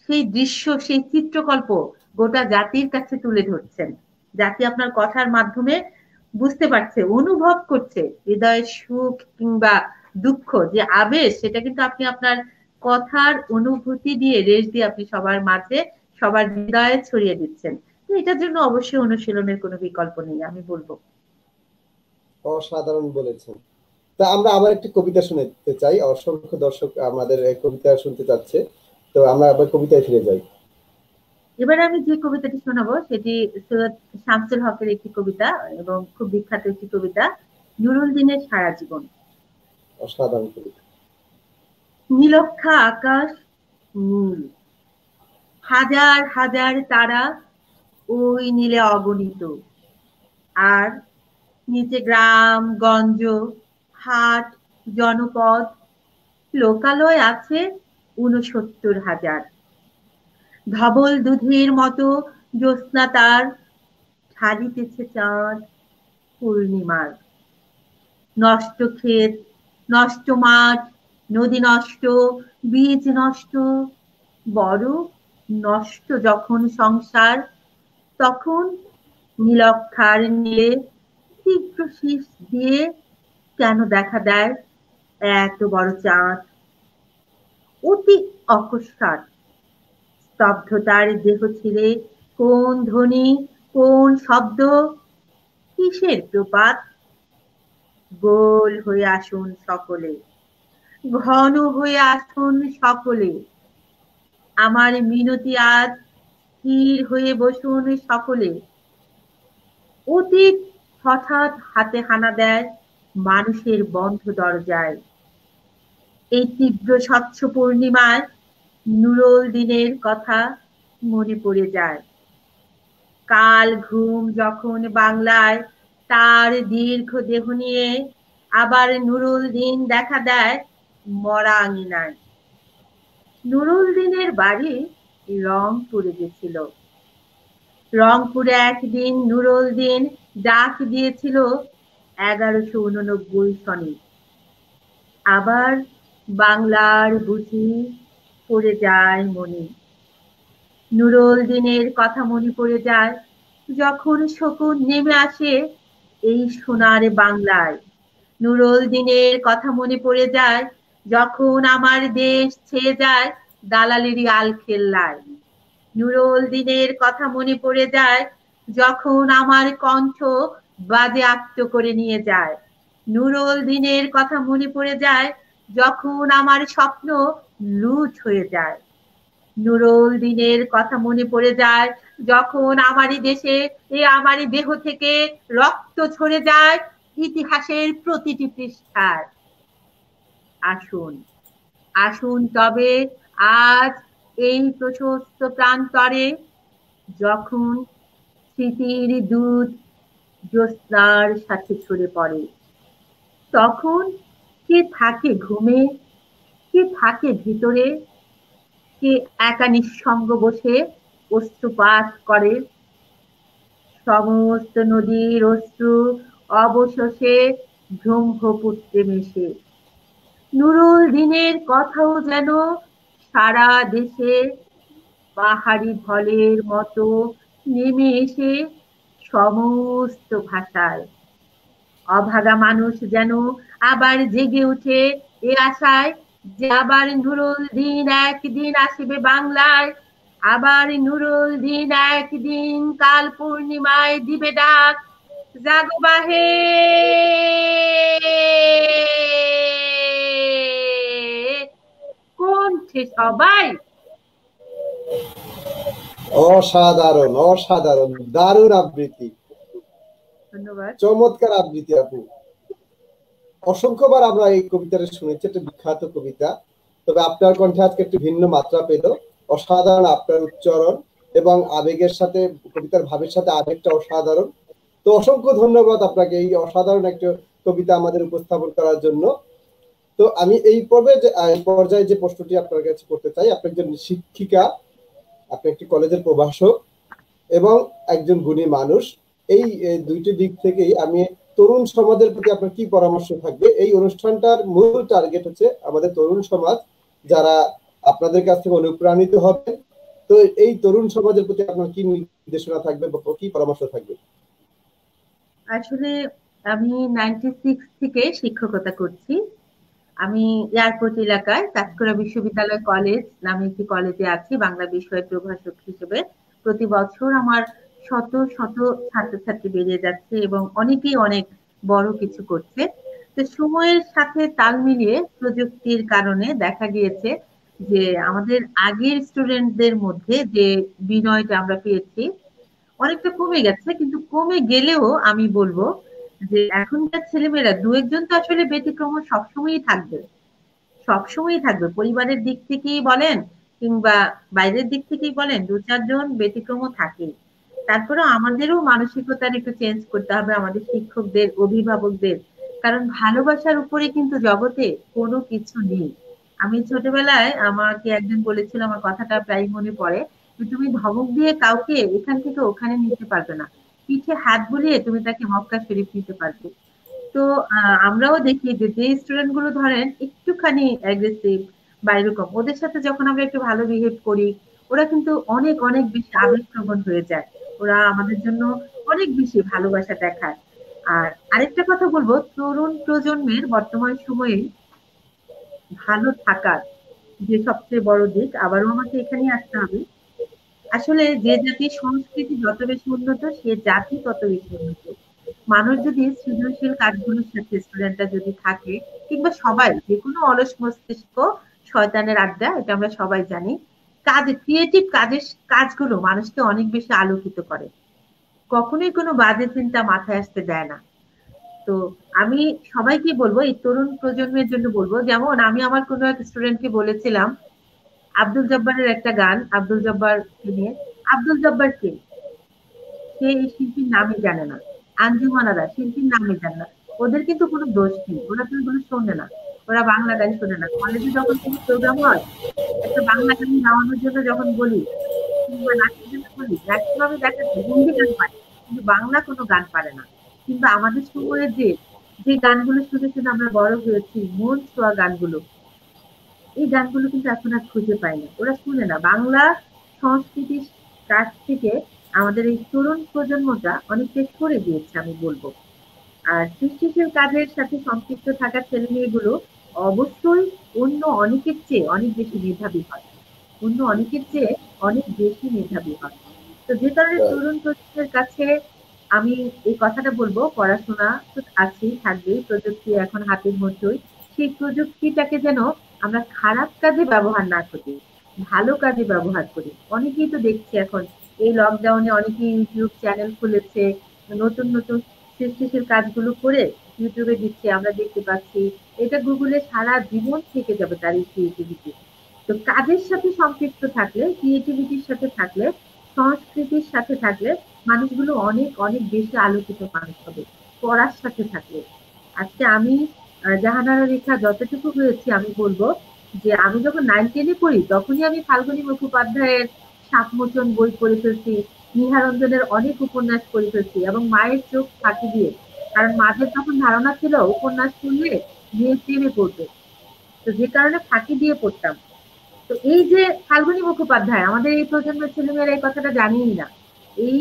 সেই দৃশ্য, সেই চিত্রকল্প গোটা জাতির কাছে তুলে ধরছেন। জাতি আপনার কথার মাধ্যমে বুঝতে পারছে, অনুভব করছে, হৃদয়ের সুখ কিংবা দুঃখ, যে আবেশ, সেটা কিন্তু আপনি আপনার কথার অনুভূতি দিয়ে, রেশ দিয়ে আপনি সবার মাঝে, সবার হৃদয়ে ছড়িয়ে দিচ্ছেন। তো এটার জন্য অবশ্যই অনুশীলনের কোনো বিকল্প নেই, আমি বলবো। অসাধারণ বলেছেন। তা আমরা আবার একটি কবিতা শুনতে চাই, অসংখ্য দর্শক আমাদের এই কবিতা শুনতে চাচ্ছে, তো আমরা আবার কবিতায় ফিরে যাই। এবার আমি যে কবিতাটি শোনাবো সেটি সৈয়দ শামসুল হকের একটি কবিতা, এবং খুব বিখ্যাত একটি কবিতা, নুরুল দিনের সারা জীবন। অসাধারণ কবিতা। নীলক্ষা আকাশ নীল, হাজার হাজার তারা ওই নীলে অগণিত, আর নিচে গ্রাম গঞ্জ, হাট, জনপদ, লোকালয় আছে ৬৯,০০০। ধবল দুধের মতো জ্যোৎস্না তার, ঢালিতেছে চাঁদ পূর্ণিমার। নষ্ট ক্ষেত, নষ্ট মাঠ, নদী নষ্ট, বীজ নষ্ট, বড় নষ্ট যখন সংসার, তখন নীলক্ষার নীলে তীব্র শীষ দিয়ে কেন দেখা দেয় এত বড় চাঁদ। অতি অকস্মাৎ স্তব্ধতার দেহ ছিঁড়ে কোন ধ্বনি, কোন শব্দ, কিসের প্রপাত। গোল হয়ে আসুন সকলে, ঘন হয়ে আসুন সকলে, আমার মিনতি আজ স্থির হয়ে বসুন সকলে। অতীত হঠাৎ হাতে হানা দেয় মানুষের বন্ধ দরজায়। এই তীব্র স্বচ্ছ পূর্ণিমায় নুরুল দিনের কথা মনে পড়ে যায়। কাল ঘুম যখন বাংলায় তার দীর্ঘ দেহ নিয়ে আবার নুরুল দিন দেখা দেয় মরা আঙিনায়। নুরুল দিনের বাড়ি রংপুরে গেছিল। রংপুরে একদিন নুরুল দিন ডাক দিয়েছিল ১১৮৯ সনে। আবার বাংলার বুঝি পড়ে যায় মনে। নুরুল দিনের কথা মনে পড়ে যায় যখন শকুন নেমে আসে এই সোনার বাংলায়। নুরুল দিনের কথা মনে পড়ে যায় যখন আমার দেশ ছেয়ে যায় দালালেরই আলখেল্লায়। নুরুল দিনের কথা মনে পড়ে যায় যখন আমার কণ্ঠ বাজেয়াপ্ত করে নিয়ে যায়। নুরুল দিনের কথা মনে পড়ে যায় যখন আমার স্বপ্ন লুট হয়ে যায়। নুরুল দিনের কথা মনে পড়ে যায় যখন আমারই দেশে, আমারই দেহ থেকে রক্ত ঝরে যায় ইতিহাসের প্রতিটি পৃষ্ঠায়। আসুন, আসুন তবে আজ এই প্রশস্ত প্রান্তরে, যখন স্মৃতির দুধ জ্যোৎস্নার সাথে ছড়ে পড়ে, তখন কে থাকে ঘুমে, কে থাকে ভিতরে, কে একা নিঃসঙ্গ বসে অশ্রুপাত করে। সমস্ত নদীর অশ্রু অবশেষে ব্রহ্মপুত্রে মেশে। নুরুল দিনের কথাও যেন সারা দেশে পাহাড়ি ঢলের মতো নেমে এসে সমস্ত ভাষায়। অভাগা মানুষ যেন আবার জেগে উঠে এ আশায় যে আবার নুরুল দিন একদিন আসবে বাংলায়, আবার নুরুল দিন একদিন কাল পূর্ণিমায় দিবে ডাক, জাগো বাহে কণ্ঠে সবাই। অসাধারণ, অসাধারণ, দারুণ আবৃত্তি, ধন্যবাদ। চমৎকার আবৃত্তি আপু। অসংখ্যবার আমরা এই কবিতাটা শুনেছি, একটা বিখ্যাত কবিতা, তবে আপনার কণ্ঠে আজকে একটু ভিন্ন মাত্রা পেল। অসাধারণ আপনার উচ্চারণ এবং আবেগের সাথে, কবিতার ভাবের সাথে আবেগটা অসাধারণ। তো অসংখ্য ধন্যবাদ আপনাকে এই অসাধারণ একটা কবিতা আমাদের উপস্থাপন করার জন্য। তো আমি এই পর্যায়ে যে প্রশ্নটি আপনার কাছে করতে চাই, আপনি একজন শিক্ষিকা, আপনি একটি কলেজের প্রভাষক এবং একজন গুণী মানুষ। এই দুইটি দিক থেকেই আমি তরুণ সমাজের প্রতি আপনার কি পরামর্শ থাকবে? এই অনুষ্ঠানটার মূল টার্গেট হচ্ছে আমাদের তরুণ সমাজ, যারা আপনাদের কাছ থেকে অনুপ্রাণিত হবে। তো এই তরুণ সমাজের প্রতি আপনার কি নির্দেশনা থাকবে বা কি পরামর্শ থাকবে? আসলে আমি 96 থেকে শিক্ষকতা করছি। আমি এয়ারপোর্ট এলাকায় সাতক্ষীরা বিশ্ববিদ্যালয় কলেজ নামে একটি কলেজে আছি বাংলা বিষয়ের প্রভাষক হিসেবে। প্রতি বছর আমার শত শত ছাত্রছাত্রী বেরিয়ে যাচ্ছে এবং অনেকেই অনেক বড় কিছু করছে। তো সময়ের সাথে তাল মিলিয়ে প্রযুক্তির কারণে দেখা গিয়েছে যে আমাদের আগের স্টুডেন্টদের মধ্যে যে বিনয়টা আমরা পেয়েছি অনেকটা কমে গেছে। কিন্তু কমে গেলেও আমি বলবো যে এখনকার ছেলেমেয়েরা দু একজন তো আসলে ব্যতিক্রম সবসময়ই থাকবে, সবসময়ই থাকবে। পরিবারের দিক থেকেই বলেন কিংবা বাইরের দিক থেকেই বলেন, দু চারজন ব্যতিক্রমও থাকে। তারপরেও আমাদেরও মানসিকতার একটু চেঞ্জ করতে হবে, আমাদের শিক্ষকদের, অভিভাবকদের। কারণ ভালোবাসার উপরে কিন্তু জগতে কোনো কিছু নেই। আমি ছোটবেলায় আমাকে একজন বলেছিল, আমার কথাটা প্রায় মনে পড়ে, যে তুমি ধমক দিয়ে কাউকে এখান থেকে ওখানে নিতে পারবে না, পিঠে হাত বুলিয়ে তুমি তাকে মক্কা শরীফ নিতে পারবে। তো আমরাও দেখি যে যে স্টুডেন্ট গুলো ধরেন একটুখানি অ্যাগ্রেসিভ বা এরকম, ওদের সাথে যখন আমরা একটু ভালো বিহেভ করি, ওরা কিন্তু অনেক অনেক বেশি আবেগপ্রবণ হয়ে যায়। ওরা আমাদের জন্য অনেক বেশি ভালোবাসা দেখায়। আর আরেকটা কথা বলবো, তরুণ প্রজন্মের বর্তমান সময়ে ভালো থাকার যে সবচেয়ে বড় দিক, আবারও আমাকে এখানে আসতে হবে, আসলে যে জাতির সংস্কৃতি যত বেশি উন্নত সে জাতি তত বেশি উন্নত। মানুষ যদি সৃজনশীল কাজগুলোর সাথে স্টুডেন্টরা যদি থাকে, কিংবা সবাই, যে কোনো অলস মস্তিষ্ক শয়তানের আড্ডা, এটা আমরা সবাই জানি। ক্রিয়েটিভ কাজগুলো মানুষকে অনেক বেশি আলোকিত করে, কখনোই কোনো বাজে চিন্তা মাথায় আসতে দেয় না। তো আমি সবাইকে বলবো, এই তরুণ প্রজন্মের জন্য বলবো, যেমন আমি আমার কোনো এক স্টুডেন্টকে বলেছিলাম আব্দুল জব্বারের একটা গান, আব্দুল জব্বার নিয়ে, আব্দুল জব্বার কে, সে এই শিল্পীর নামই জানে না। আঞ্জুমানারা শিল্পীর নামই জানে না। ওদের কিন্তু কোনো দোষ নেই, ওরা তো এগুলো শোনে না, ওরা বাংলা গান শোনে না। কলেজে যখন কোনো প্রোগ্রাম হয়, একটা বাংলা গান গাওয়ানোর জন্য যখন বলি কিংবা নাচের জন্য বলি, ম্যাক্সিমাম দেখা যায় হিন্দি গান পারে, কিন্তু বাংলা কোনো গান পারে না। কিংবা আমাদের সময়ে যে যে গানগুলো শুনে শুনে আমরা বড় হয়েছি, মন ছোঁয়া গানগুলো, এই গানগুলো কিন্তু এখন আর খুঁজে পাই না, ওরা শুনে না। বাংলা সংস্কৃতির কাছ থেকে আমাদের এই তরুণ প্রজন্মটা অনেকটাই সরে গিয়েছে আমি বলবো। আর সৃষ্টিশীল কাজের সাথে সম্পৃক্ত থাকা ছেলে মেয়েগুলো অবশ্যই অন্য অনেকের চেয়ে অনেক বেশি মেধাবী হয়, অন্য অনেকের চেয়ে অনেক বেশি মেধাবী হয়। তো যে কারণে তরুণ প্রজন্মের কাছে আমি এই কথাটা বলবো, পড়াশোনা তো আছেই, থাকবেই, প্রযুক্তি এখন হাতের মধ্যেই। সেই প্রযুক্তিটাকে যেন আমরা খারাপ কাজে ব্যবহার না করি, ভালো কাজে ব্যবহার করি। অনেকেই তো দেখছি এখন এই লকডাউনে অনেকেই ইউটিউব চ্যানেল খুলেছে, নতুন নতুন সৃষ্টিশীল কাজগুলো করে ইউটিউবে দিচ্ছে, আমরা দেখতে পাচ্ছি। এটা গুগলে সারা জীবন থেকে যাবে তার এই ক্রিয়েটিভিটি। তো কাজের সাথে সম্পৃক্ত থাকলে, ক্রিয়েটিভিটির সাথে থাকলে, সংস্কৃতির সাথে থাকলে মানুষগুলো অনেক অনেক বেশি আলোকিত মানুষ হবে। পড়ার সাথে থাকলে, আজকে আমি জাহানারা রেখা যতটুকু হয়েছি আমি বলবো যে আমি যখন 9-10-এ পড়ি তখনই আমি ফাল্গুনী মুখোপাধ্যায়ের সাপমোচন বই পড়ে ফেলছি, নিহারঞ্জনের অনেক উপন্যাস পড়ে ফেলছি, এবং মায়ের চোখ ফাঁকি দিয়ে। কারণ মাদের তখন ধারণা ছিল উপন্যাস পড়লে মেয়ে প্রেমে পড়বে, তো যে কারণে ফাঁকি দিয়ে পড়তাম। তো এই যে ফাল্গুনী মুখোপাধ্যায়, আমাদের এই প্রজন্মের ছেলেমেয়েরা এই কথাটা জানেই না, এই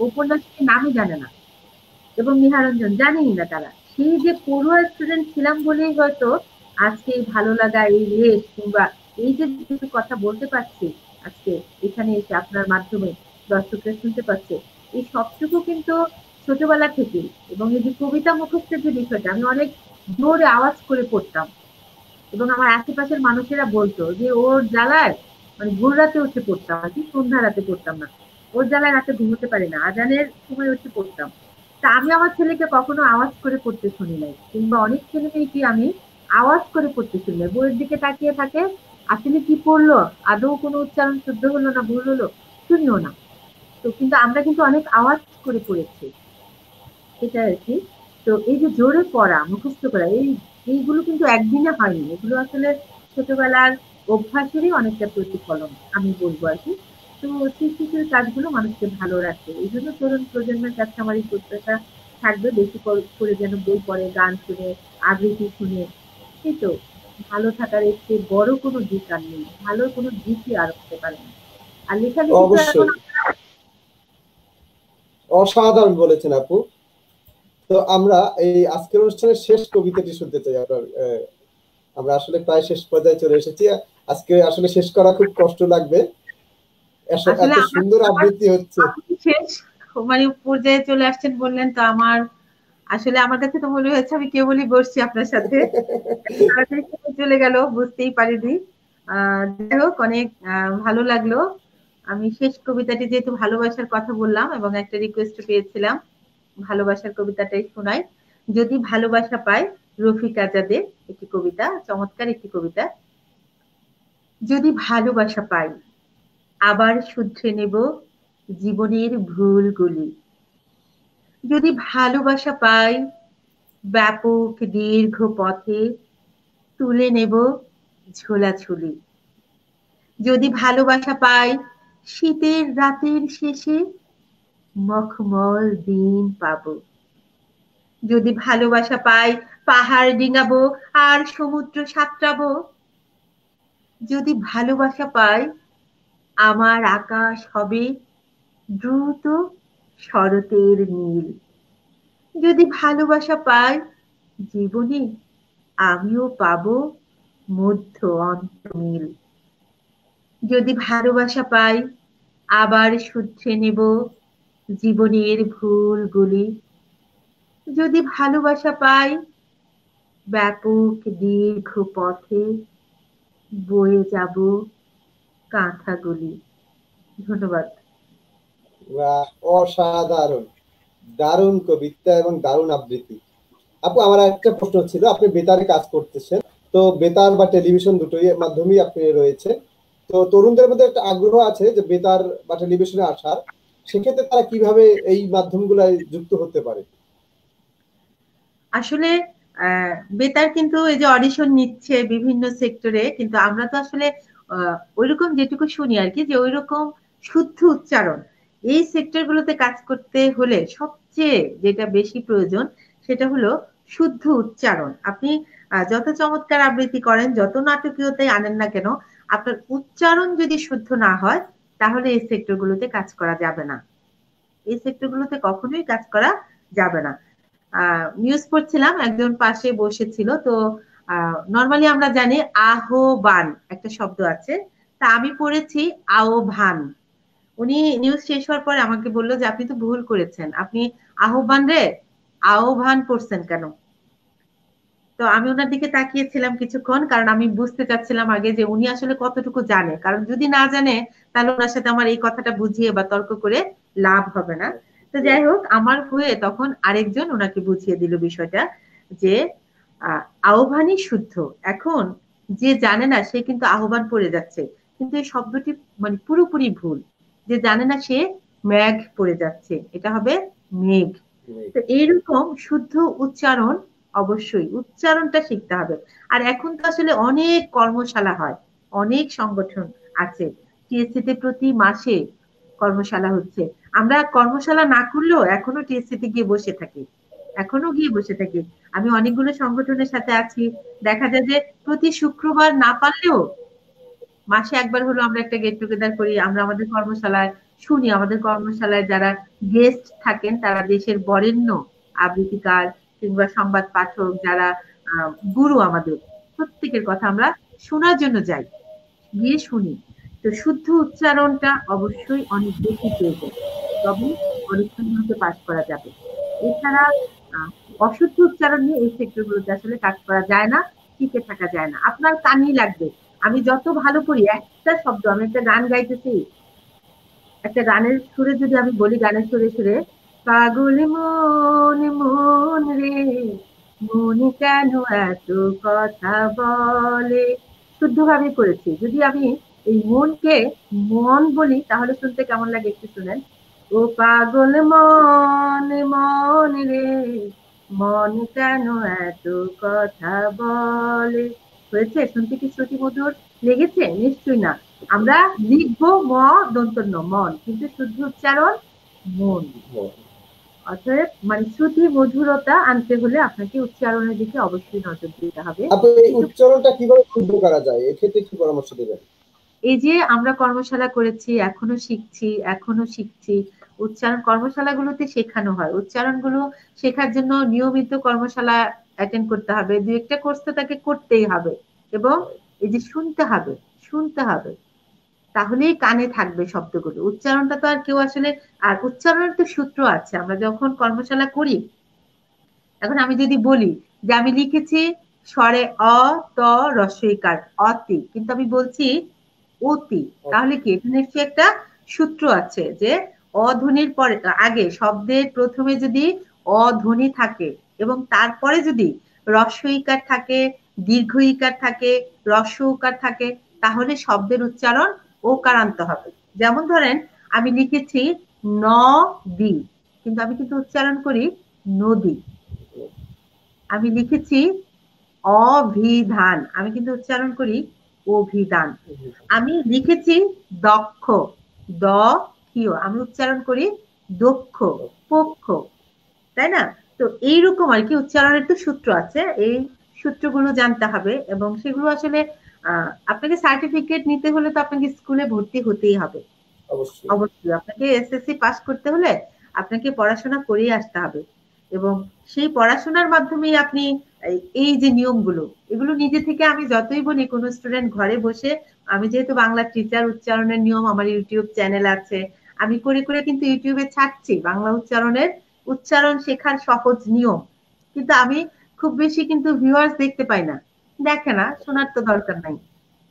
উপন্যাসটির নামই জানে না, এবং নিহারঞ্জন জানেই না তারা। সেই যে পড়ুয়া স্টুডেন্ট ছিলাম বলেই হয়তো আজকে এই ভালো লাগা, এই রেস কিংবা এই যে কথা বলতে পারছি, আজকে এখানে এসে আপনার মাধ্যমে দর্শকরা শুনতে পাচ্ছে, এই সবটুকু কিন্তু ছোটবেলা থেকে। এবং এই যে কবিতা মুখস্থের যে বিষয়টা, আমি অনেক জোরে আওয়াজ করে পড়তাম এবং আমার আশেপাশের মানুষেরা বলতো যে ওর জ্বালায়, মানে ভোর রাতে উঠে পড়তাম আর কি, সন্ধ্যা রাতে পড়তাম না, ওর জ্বালায় রাতে ঘুমোতে পারি না, আজানের সময় উঠে পড়তাম। তা আমি আমার ছেলেকে কখনো আওয়াজ করে পড়তে শুনি নাই, কিংবা অনেক ছেলে মেয়েকে আমি আওয়াজ করে পড়তে শুনি নাই, বইয়ের দিকে তাকিয়ে থাকে, আসলে কি পড়লো, আদৌ কোনো উচ্চারণ শুদ্ধ হলো না ভুল হলো শুনিও না। তো কিন্তু আমরা কিন্তু অনেক আওয়াজ করে পড়েছি, সেটা আর কি। তো এই যে জোরে পড়া, মুখস্থ করা, এইগুলো কিন্তু একদিনে হয়নি, এগুলো আসলে ছোটবেলার অভ্যাসেরই অনেকটা প্রতিফলন আমি বলবো আর কি। তো সৃষ্টিশীল কাজগুলো মানুষকে ভালো রাখে, এই জন্য তরুণ প্রজন্মের কাছে আমার এই প্রত্যাশা থাকবে, বেশি করে যেন বই পড়ে, গান শুনে, আবৃত্তি শুনে। এই তো, ভালো থাকার এর চেয়ে বড় কোনো দিক আর নেই, ভালো কোনো দিকই আর হতে পারে না। আর লেখালেখি তো এখন অবশ্যই অসাধারণ বলেছেন আপু। তো আমরা এই আজকের অনুষ্ঠানের শেষ কবিতাটি শুনতে চাই আপনার। আমরা আসলে প্রায় শেষ পর্যায়ে চলে এসেছি। আজকে আসলে শেষ করা খুব কষ্ট লাগবে, আসলে এত আমার সুন্দর আমার আবৃত্তি হচ্ছে। আপনি শেষ মানে পর্যায়ে চলে আসছেন বললেন, তো আমার আসলে আমার কাছে তো মনে হয়েছে আমি কেবলই বসছি আপনার সাথে, তাড়াতাড়ি সময় চলে গেল বুঝতেই পারিনি। যাই হোক, অনেক ভালো লাগলো। আমি শেষ কবিতাটি যেহেতু ভালোবাসার কথা বললাম এবং একটা রিকোয়েস্ট পেয়েছিলাম, ভালোবাসার কবিতাটাই শোনাই। যদি ভালোবাসা পাই, রফিক আজাদের একটি কবিতা, চমৎকার একটি কবিতা। যদি ভালোবাসা পাই, আবার শুধরে নেব জীবনের ভুলগুলি। যদি ভালোবাসা পাই, ব্যাপক দীর্ঘ পথে তুলে নেব ঝোলাঝুলি। যদি ভালোবাসা পাই, শীতের রাতের শেষে মখমল দিন পাবো। যদি ভালোবাসা পাই, পাহাড় ডিঙাবো আর সমুদ্র সাঁতরাবো। যদি ভালোবাসা পাই, আমার আকাশ হবে দ্রুত শরতের নীল। যদি ভালোবাসা পাই, জীবনে আমিও পাবো মধ্য অন্তমিল। যদি ভালোবাসা পাই, আবার শুধরে নেব জীবনের ভুলগুলি। যদি ভালোবাসা পাই, ব্যাপক দীর্ঘ পথে বয়ে যাব কাঁথাগুলি। ধন্যবাদ। বাহ, অসাধারণ, দারুণ কবিতা এবং দারুণ আবৃত্তি। আপু, আমার একটা প্রশ্ন ছিল, আপনি বেতারে কাজ করতেছেন, তো বেতার বা টেলিভিশন দুটোই মাধ্যমেই আপনি রয়েছে, তো তরুণদের মধ্যে একটা আগ্রহ আছে যে বেতার বা টেলিভিশনে আসার, সেক্ষেত্রে তারা কিভাবে এই মাধ্যমগুলোয় যুক্ত হতে পারে? আসলে বেতার কিন্তু এই যে অডিশন নিচ্ছে বিভিন্ন সেক্টরে, কিন্তু আমরা তো আসলে ওইরকম যেটুকু শুনি আর কি, যে ওইরকম শুদ্ধ উচ্চারণ এই সেক্টর গুলোতে কাজ করতে হলে সবচেয়ে যেটা বেশি প্রয়োজন, সেটা হলো শুদ্ধ উচ্চারণ। আপনি যত চমৎকার আবৃত্তি করেন, যত নাটকীয়তায় আনেন না কেন, আপনার উচ্চারণ যদি শুদ্ধ না হয়, তাহলে এই সেক্টর গুলোতে কাজ করা যাবে না, এই সেক্টর গুলোতে কখনোই কাজ করা যাবে না। নিউজ পড়ছিলাম, একজন পাশে বসেছিল, তো নর্মালি আমরা জানি আহ্বান একটা শব্দ আছে, তা আমি পড়েছি আহ্বান। উনি নিউজ শেষ হওয়ার পরে আমাকে বললো যে আপনি তো ভুল করেছেন, আপনি আহ্বান রে আহ্বান পড়ছেন কেন। তো আমি ওনার দিকে তাকিয়েছিলাম কিছুক্ষণ, কারণ আমি বুঝতে চাচ্ছিলাম আগে যে উনি আসলে কতটুকু জানে, কারণ যদি না জানে তাহলে ওনার সাথে আমার এই কথাটা বুঝিয়ে বা তর্ক করে লাভ হবে না। তো যাই হোক, আমার হয়ে তখন আরেকজন ওনাকে বুঝিয়ে দিল বিষয়টা, যে আহ্বানই শুদ্ধ। এখন যে জানে না সে কিন্তু আহ্বান পড়ে যাচ্ছে, কিন্তু এই শব্দটি মানে পুরোপুরি ভুল। যে জানে না সে মেঘ পড়ে যাচ্ছে, এটা হবে মেঘ। তো এইরকম শুদ্ধ উচ্চারণ, অবশ্যই উচ্চারণটা শিখতে হবে। আর এখন তো আসলে অনেক কর্মশালা হয়, অনেক সংগঠন আছে, টিএসসি তে প্রতি মাসে কর্মশালা হচ্ছে। আমরা কর্মশালা না করলেও এখনো টিএসসি তে গিয়ে বসে থাকি, এখনো গিয়ে বসে থাকি। আমি অনেকগুলো সংগঠনের সাথে আছি, দেখা যায় যে প্রতি শুক্রবার না পারলেও মাসে একবার হলো আমরা একটা গেট টুগেদার করি, আমরা আমাদের কর্মশালায় শুনি, আমাদের কর্মশালায় যারা গেস্ট থাকেন তারা দেশের বরেণ্য আবৃত্তিকার কিংবা সংবাদ পাঠক, যারা গুরু আমাদের, প্রত্যেকের কথা আমরা শোনার জন্য যাই, গিয়ে শুনি। তো তো শুদ্ধ উচ্চারণটা অবশ্যই অনেক বেশি প্রয়োজন, তবে পরীক্ষাগুলোতে পাস করা যাবে। এছাড়া অশুদ্ধ উচ্চারণ নিয়ে এই সেক্টরগুলোতে আসলে কাজ করা যায় না, টিকে থাকা যায় না। আপনার কানই লাগবে। আমি যত ভালো করি একটা শব্দ, আমি একটা গান গাইতেছি, একটা গানের সুরে যদি আমি বলি, গানের সুরে সুরে পাগল মন মন রে মন কেন এত কথা বলে, শুদ্ধভাবে করেছি। যদি আমি এই মনকে মন বলি তাহলে শুনতে কেমন লাগে একটু শুনেন। ও পাগল মন মন রে মন কেন এত কথা বলে। হয়েছে? শুনতে কি শ্রুতি মধুর লেগেছে? নিশ্চয়ই না। আমরা লিখবো ম দন্ত ন মন, কিন্তু শুদ্ধ উচ্চারণ মন। অতএব মানে শ্রুতি মধুরতা আনতে হলে আপনাকে উচ্চারণের দিকে অবশ্যই নজর দিতে হবে। আপনি এই উচ্চারণটা কিভাবে শুদ্ধ করা যায়, এক্ষেত্রে কি পরামর্শ দেবেন? এই যে আমরা কর্মশালা করেছি, এখনো শিখছি। উচ্চারণ কর্মশালাগুলোতে শেখানো হয়। উচ্চারণগুলো শেখার জন্য নিয়মিত কর্মশালা অ্যাটেন্ড করতে হবে। দু একটা কোর্স তো তাকে করতেই হবে, এবং এই যে শুনতে হবে, তাহলেই কানে থাকবে শব্দগুলো। উচ্চারণটা তো আর কেউ আসলে, আর উচ্চারণের তো সূত্র আছে। আমরা যখন কর্মশালা করি, এখন আমি যদি বলি যে আমি লিখেছি স্বরে অ ত রস্বইকার অতি, কিন্তু আমি বলছি অতি, তাহলে কি এটা নিশ্চয়ই একটা সূত্র আছে যে অধ্বনির পরে আগে শব্দের প্রথমে যদি অধ্বনি থাকে এবং তারপরে যদি রস্বইকার থাকে, দীর্ঘ ইকার থাকে, হ্রস্ব উকার থাকে, তাহলে শব্দের উচ্চারণ ওকারান্ত হবে। যেমন ধরেন আমি লিখেছি নদী, কিন্তু আমি কিন্তু উচ্চারণ করি নদী। আমি লিখেছি অভিধান, আমি কিন্তু উচ্চারণ করি অভিধান। আমি লিখেছি দক্ষ, দ কিও, আমি উচ্চারণ করি দক্ষ, পক্ষ, তাই না? তো এইরকম আর কি উচ্চারণের তো সূত্র আছে, এই সূত্রগুলো জানতে হবে, এবং সেগুলো আসলে আপনাকে সার্টিফিকেট নিতে হলে তো আপনাকে স্কুলে ভর্তি হতেই হবে। অবশ্যই আপনাকে এসএসসি পাস করতে হলে আপনাকে পড়াশোনা করেই আসতে হবে, এবং সেই পড়াশোনার মাধ্যমেই আপনি এই যে নিয়মগুলো, এগুলো নিজে থেকে আমি যতই বলি, কোনো স্টুডেন্ট ঘরে বসে, আমি যেহেতু বাংলা টিচার, উচ্চারণের নিয়ম আমার ইউটিউব চ্যানেল আছে, আমি করে করে কিন্তু ইউটিউবে ছাড়ছি বাংলা উচ্চারণ শেখার সহজ নিয়ম, কিন্তু আমি খুব বেশি কিন্তু ভিউয়ার্স দেখতে পাই না, দেখে না, শোনার তো দরকার নাই,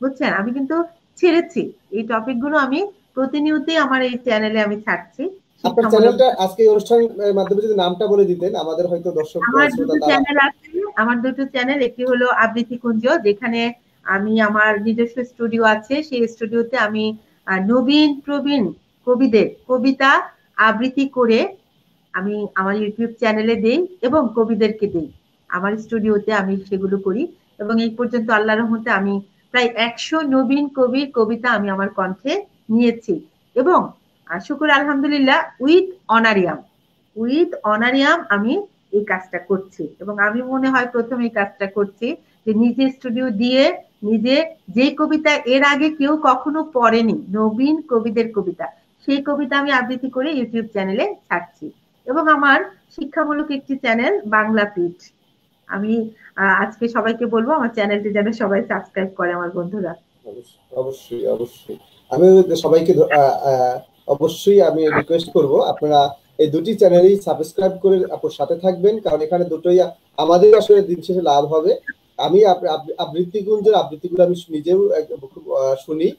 বুঝছেন? আমি কিন্তু ছেড়েছি এই টপিক গুলো, আমি প্রতিনিয়তই আমার এই চ্যানেলে আমি ছাড়ছি। আপনার চ্যানেলটা আজকে অনুষ্ঠানের মাধ্যমে যদি নামটা বলে দিতেন, আমাদের হয়তো দর্শক আমার দুটো চ্যানেল আছে, আমার দুটো চ্যানেল। একটি হলো আবৃত্তি কুঞ্জ, যেখানে আমি আমার নিজস্ব স্টুডিও আছে, সেই স্টুডিওতে আমি নবীন প্রবীণ কবিদের কবিতা আবৃত্তি করে আমি আমার ইউটিউব চ্যানেলে দেই এবং কবিদেরকে দেই। আমার স্টুডিওতে আমি সেগুলো করি, এবং এই পর্যন্ত আল্লাহর রহমতে আমি প্রায় 100 নবীন কবির কবিতা আমি আমার কণ্ঠে নিয়েছি, এবং শুকর আলহামদুলিল্লাহ উইথ অনারিয়াম আমি এই কাজটা করছি, এবং আমি মনে হয় প্রথম এই কাজটা করছি যে নিজে স্টুডিও দিয়ে নিজে যে কবিতা এর আগে কেউ কখনো পড়েনি, নবীন কবিদের কবিতা, সেই কবিতা আমি আবৃত্তি করে ইউটিউব চ্যানেলে ছাড়ছি। এবং আমার শিক্ষামূলক একটি চ্যানেল বাংলা পিঠ, আমি আজকে সবাইকে বলবো আমার চ্যানেলটি যেন সবাই সাবস্ক্রাইব করে, আমার বন্ধুরা। অবশ্যই আমি সবাইকে অবশ্যই আমি রিকোয়েস্ট করব আপনারা এই দুটি চ্যানেলই সাবস্ক্রাইব করে আপনার সাথে থাকবেন, কারণ এখানে দুটোই আমাদের আসলে দিন শেষে লাভ হবে। আমি আবৃত্তি কুঞ্জের আবৃত্তিগুলো আমি নিজেও শুনি,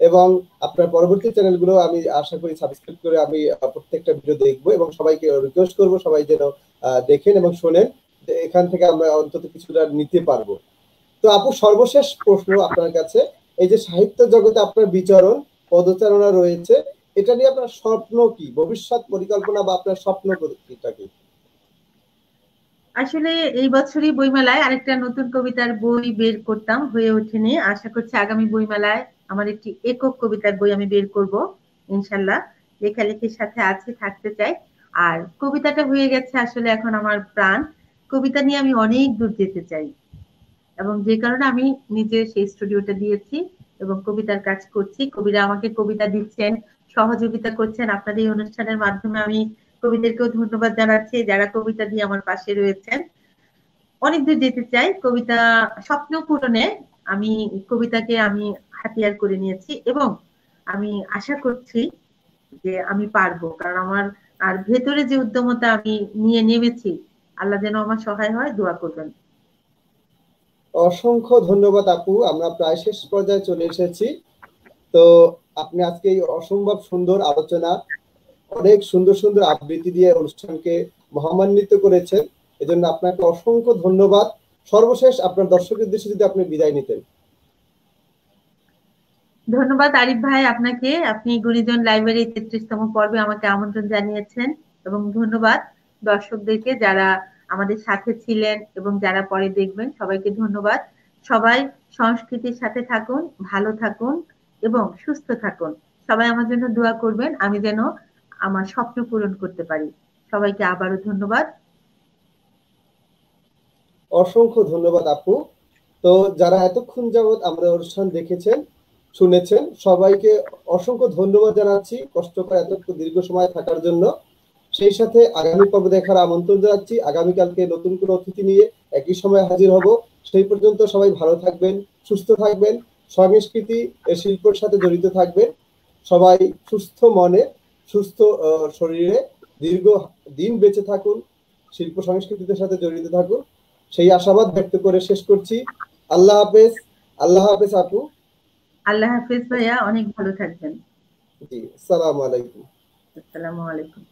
এবং আপনার পরবর্তী চ্যানেলগুলো আমি আশা করি সাবস্ক্রাইব করে আমি প্রত্যেকটা ভিডিও দেখবো, এবং সবাইকে রিকোয়েস্ট করব সবাই যেন দেখেন এবং শোনেন, এখান থেকে আমরা অন্তত কিছুটা নিতে পারবো। তো আপু, সর্বশেষ প্রশ্ন আপনার কাছে, এই যে সাহিত্য জগতে আপনার বিচরণ, পদচারণা রয়েছে, এটা নিয়ে আপনার স্বপ্ন কি, ভবিষ্যৎ পরিকল্পনা বা আপনার স্বপ্ন কি? আসলে এই বছরই বইমেলায় আরেকটা নতুন কবিতার বই বের করতাম, হয়ে ওঠেনি। আশা করছি আগামী বইমেলায় আমার একটি একক কবিতার বই আমি বের করব ইনশাল্লাহ। লেখালেখির সাথে আছে, থাকতে চাই। আর কবিতাটা হয়ে গেছে আসলে এখন আমার প্রাণ। কবিতা নিয়ে আমি অনেক দূর যেতে চাই, এবং যে কারণে আমি নিজে সেই স্টুডিওটা দিয়েছি এবং কবিতার কাজ করছি। কবিরা আমাকে কবিতা দিচ্ছেন, সহযোগিতা করছেন। আপনাদের এই অনুষ্ঠানের মাধ্যমে আমি কবিদেরকেও ধন্যবাদ জানাচ্ছি যারা কবিতা দিয়ে আমার পাশে রয়েছেন। অনেক দূর যেতে চাই কবিতা স্বপ্ন পূরণে, আমি কবিতাকে আমি হাতিয়ার করে নিয়েছি, এবং আমি আশা করছি যে আমি পারবো, কারণ আমার আর ভেতরে যে উদ্যমতা আমি নিয়ে নেমেছি, আল্লাহ যেন আমার সহায় হয়, দোয়া করবেন। অসংখ্য ধন্যবাদ আপু, আমরা প্রায় শেষ পর্যায়ে চলে এসেছি। তো আপনি আজকে এই অসম্ভব সুন্দর আলোচনা, অনেক সুন্দর সুন্দর আবৃত্তি দিয়ে অনুষ্ঠানকে মহামান্বিত করেছেন, এজন্য আপনাকে অসংখ্য ধন্যবাদ। সর্বশেষ আপনার দর্শকের উদ্দেশ্যে যদি আপনি বিদায় নিতেন। ধন্যবাদ আরিফ ভাই আপনাকে, আপনি গুণীজন লাইব্রেরি 33তম পর্বে আমাকে আমন্ত্রণ জানিয়েছেন। এবং ধন্যবাদ দর্শকদেরকে যারা আমাদের সাথে ছিলেন এবং যারা পরে দেখবেন, সবাইকে ধন্যবাদ। সবাই সংস্কৃতির সাথে থাকুন, ভালো থাকুন এবং সুস্থ থাকুন। সবাই আমার জন্য দোয়া করবেন, আমি যেন আমার স্বপ্ন পূরণ করতে পারি। সবাইকে আবারও ধন্যবাদ। অসংখ্য ধন্যবাদ আপু। তো যারা এতক্ষণ যাবৎ আমাদের অনুষ্ঠান দেখেছেন, শুনেছেন, সবাইকে অসংখ্য ধন্যবাদ জানাচ্ছি কষ্ট করে এতক্ষণ দীর্ঘ সময় থাকার জন্য। সেই সাথে আগামী পর্ব দেখার আমন্ত্রণ জানাচ্ছি। আগামীকালকে নতুন কোনো অতিথি নিয়ে একই সময় হাজির হব। সেই পর্যন্ত সবাই ভালো থাকবেন, সুস্থ থাকবেন, সংস্কৃতি এ শিল্পের সাথে জড়িত থাকবেন। সবাই সুস্থ মনে, সুস্থ শরীরে দীর্ঘ দিন বেঁচে থাকুন, শিল্প সংস্কৃতির সাথে জড়িত থাকুন, সেই আশাবাদ ব্যক্ত করে শেষ করছি। আল্লাহ হাফেজ। আল্লাহ হাফেজ আপু। আল্লাহ হাফেজ ভাইয়া, অনেক ভালো থাকবেন। জি, আসসালামু আলাইকুম। আসসালামু আলাইকুম।